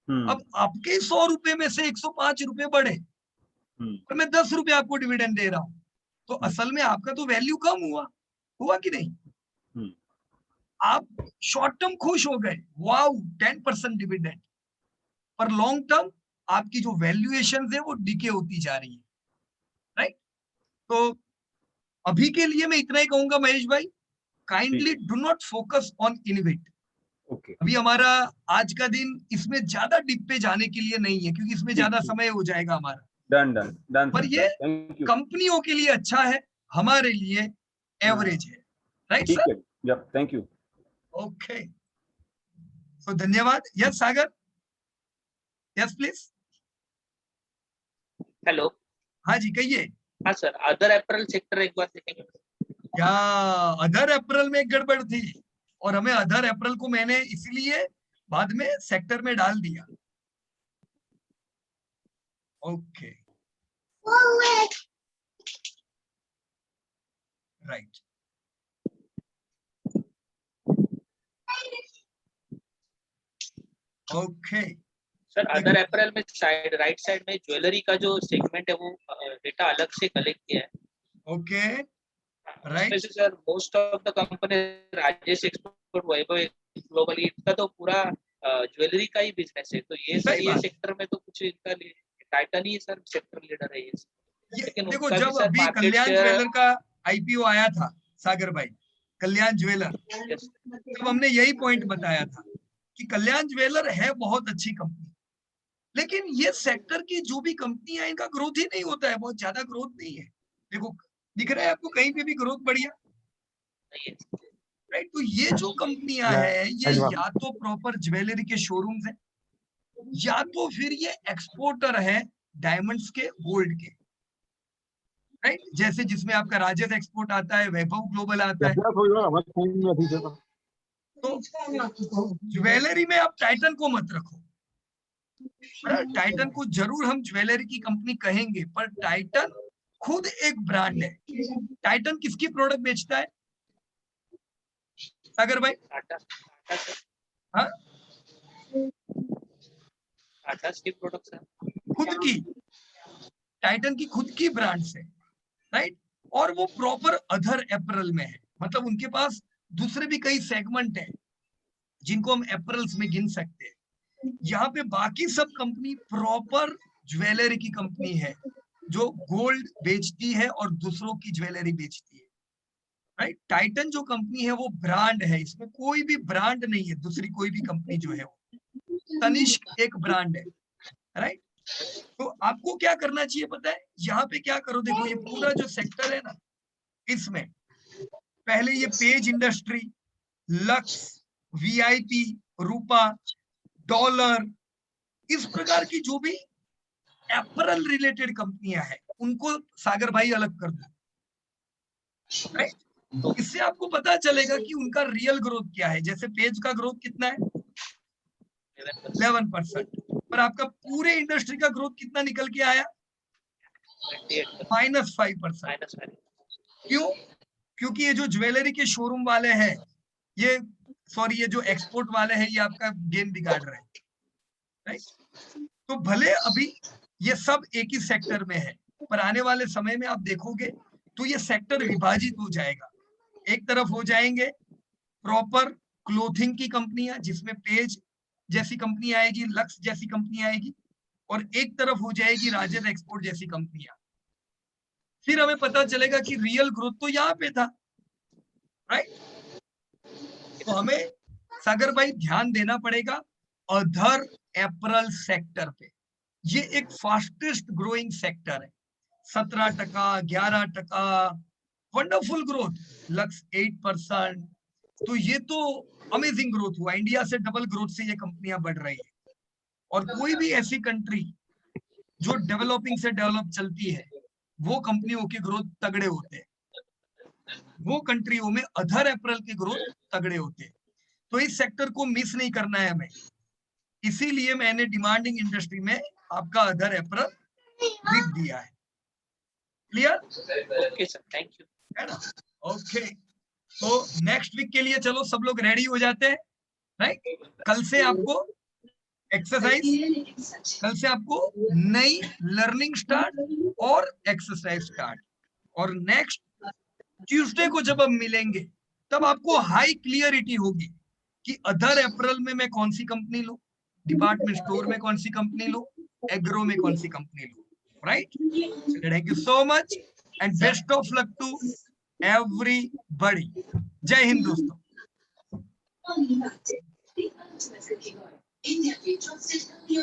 अब आपके 100 रुपए में से 105 रुपए बढ़े और मैं 10 रुपए आपको डिविडेंड दे रहा हूं, तो असल में आपका तो वैल्यू कम हुआ कि नहीं? आप शॉर्ट टर्म खुश हो गए, वाओ 10% डिविडेंड, पर लॉन्ग टर्म आपकी जो वैल्यूएशन है वो डिके होती जा रही है, राइट? तो अभी के लिए मैं इतना ही कहूंगा महेश भाई, kindly do not focus on इनविट। अभी हमारा आज का दिन इसमें ज्यादा डीप पे जाने के लिए नहीं है, क्योंकि इसमें ज्यादा समय हो जाएगा हमारा। डन पर ये कंपनियों के लिए अच्छा है, हमारे लिए एवरेज है, right sir? Yup, thank you. Okay, तो धन्यवाद। Yes Sagar, yes please. Hello, हाँ जी कहिए। हाँ सर, अदर अप्रैल सेक्टर एक बार देखेंगे क्या? अदर अप्रैल में एक गड़बड़ थी और हमें अदर अप्रैल को मैंने इसलिए बाद में सेक्टर में डाल दिया। Okay, right. Okay sir, other April में साइड राइट साइड में ज्वेलरी का जो सेगमेंट है वो डेटा अलग से कलेक्ट किया है। Okay, right sir, most of the company Rajesh export, Vaibhav globally, इनका तो पूरा ज्वेलरी का ही बिजनेस है। तो ये सर, ये सेक्टर में तो कुछ इनका टाइटन ही सर सेक्टर लीडर है ये। लेकिन देखो, जब अभी कल्याण ज्वेलर का आईपीओ आया था सागर भाई, कल्याण ज्वेलर, तब हमने यही पॉइंट बताया था कि कल्याण ज्वेलर है बहुत अच्छी कंपनी, लेकिन ये सेक्टर की जो भी कंपनी है इनका ग्रोथ ही नहीं होता है, बहुत ज्यादा ग्रोथ नहीं है। देखो दिख रहा है आपको कहीं पे भी ग्रोथ बढ़िया, राइट? तो ये जो कंपनियां हैं ये या तो प्रॉपर ज्वेलरी के शोरूम्स हैं, या तो फिर ये एक्सपोर्टर है डायमंड्स के, गोल्ड के, राइट? जैसे जिसमें आपका राजेश एक्सपोर्ट आता है, वैभव ग्लोबल आता है। तो ज्वेलरी में आप टाइटन को मत रखो। टाइटन को जरूर हम ज्वेलरी की कंपनी कहेंगे, पर टाइटन खुद एक ब्रांड है। टाइटन किसकी प्रोडक्ट बेचता है सागर भाई? हाँ, की प्रोडक्ट खुद की, टाइटन की खुद की ब्रांड से, राइट? और वो प्रॉपर अदर एपरल में है, मतलब उनके पास दूसरे भी कई सेगमेंट है जिनको हम एपरल्स में गिन सकते हैं। यहाँ पे बाकी सब कंपनी प्रॉपर ज्वेलरी की कंपनी है जो गोल्ड बेचती है और दूसरों की ज्वेलरी बेचती है, राइट? टाइटन जो कंपनी है वो ब्रांड है, इसमें कोई भी ब्रांड नहीं है। दूसरी कोई भी कंपनी जो है वो तनिष्क एक ब्रांड है, राइट? तो आपको क्या करना चाहिए पता है? यहाँ पे क्या करो, देखो ये पूरा जो सेक्टर है ना, इसमें पहले ये पेज इंडस्ट्री, लक्स, वीआईपी, रूपा, डॉलर, इस प्रकार की जो भी एपरल रिलेटेड कंपनियां हैं उनको सागर भाई अलग कर दो, राइट? तो इससे आपको पता चलेगा कि उनका रियल ग्रोथ क्या है। जैसे पेज का ग्रोथ कितना है? 11%, पर आपका पूरे इंडस्ट्री का ग्रोथ कितना निकल के आया? -5%। क्यों? क्योंकि ये जो ज्वेलरी के शोरूम वाले हैं, ये सॉरी ये जो एक्सपोर्ट वाले हैं, ये आपका गेन बिगाड़ रहे हैं, राइट? तो भले अभी ये सब एक ही सेक्टर में है, पर आने वाले समय में आप देखोगे तो ये सेक्टर विभाजित हो जाएगा। एक तरफ हो जाएंगे प्रॉपर क्लोथिंग की कंपनियां जिसमें पेज जैसी कंपनी आएगी, लक्स जैसी कंपनी आएगी, और एक तरफ हो जाएगी राजेश एक्सपोर्ट जैसी कंपनियां। फिर हमें पता चलेगा कि रियल ग्रोथ तो यहाँ पे था, राइट? तो हमें सागर भाई ध्यान देना पड़ेगा अदर एपरल सेक्टर पे। ये एक फास्टेस्ट ग्रोइंग सेक्टर है, 17%, 11%, वंडरफुल ग्रोथ। लक्स 8%, तो ये तो अमेजिंग ग्रोथ हुआ। इंडिया से डबल ग्रोथ से ये कंपनियां बढ़ रही है, और कोई भी ऐसी कंट्री जो डेवलपिंग से डेवलप चलती है, वो कंपनियों की ग्रोथ तगड़े होते हैं, वो कंट्रियों में अदर अप्रैल की ग्रोथ तगड़े होते हैं। तो इस सेक्टर को मिस नहीं करना है हमें, इसीलिए मैंने डिमांडिंग इंडस्ट्री में आपका अदर अप्रैल लिख दिया है। Clear? Okay sir, thank you. है ना? ओके, तो नेक्स्ट वीक के लिए चलो सब लोग रेडी हो जाते हैं, राइट? कल से आपको एक्सरसाइज, कल से आपको नई लर्निंग स्टार्ट और एक्सरसाइज स्टार्ट, और नेक्स्ट ट्यूसडे को जब हम मिलेंगे तब आपको हाई क्लियरिटी होगी कि अदर अप्रैल में मैं कौन सी कंपनी लूं, डिपार्टमेंट स्टोर में कौन सी कंपनी लूं, एग्रो में कौन सी कंपनी लूं, right? Thank you so much and best of luck to everybody. जय हिंद दोस्तों। In der Wirtschaftssektor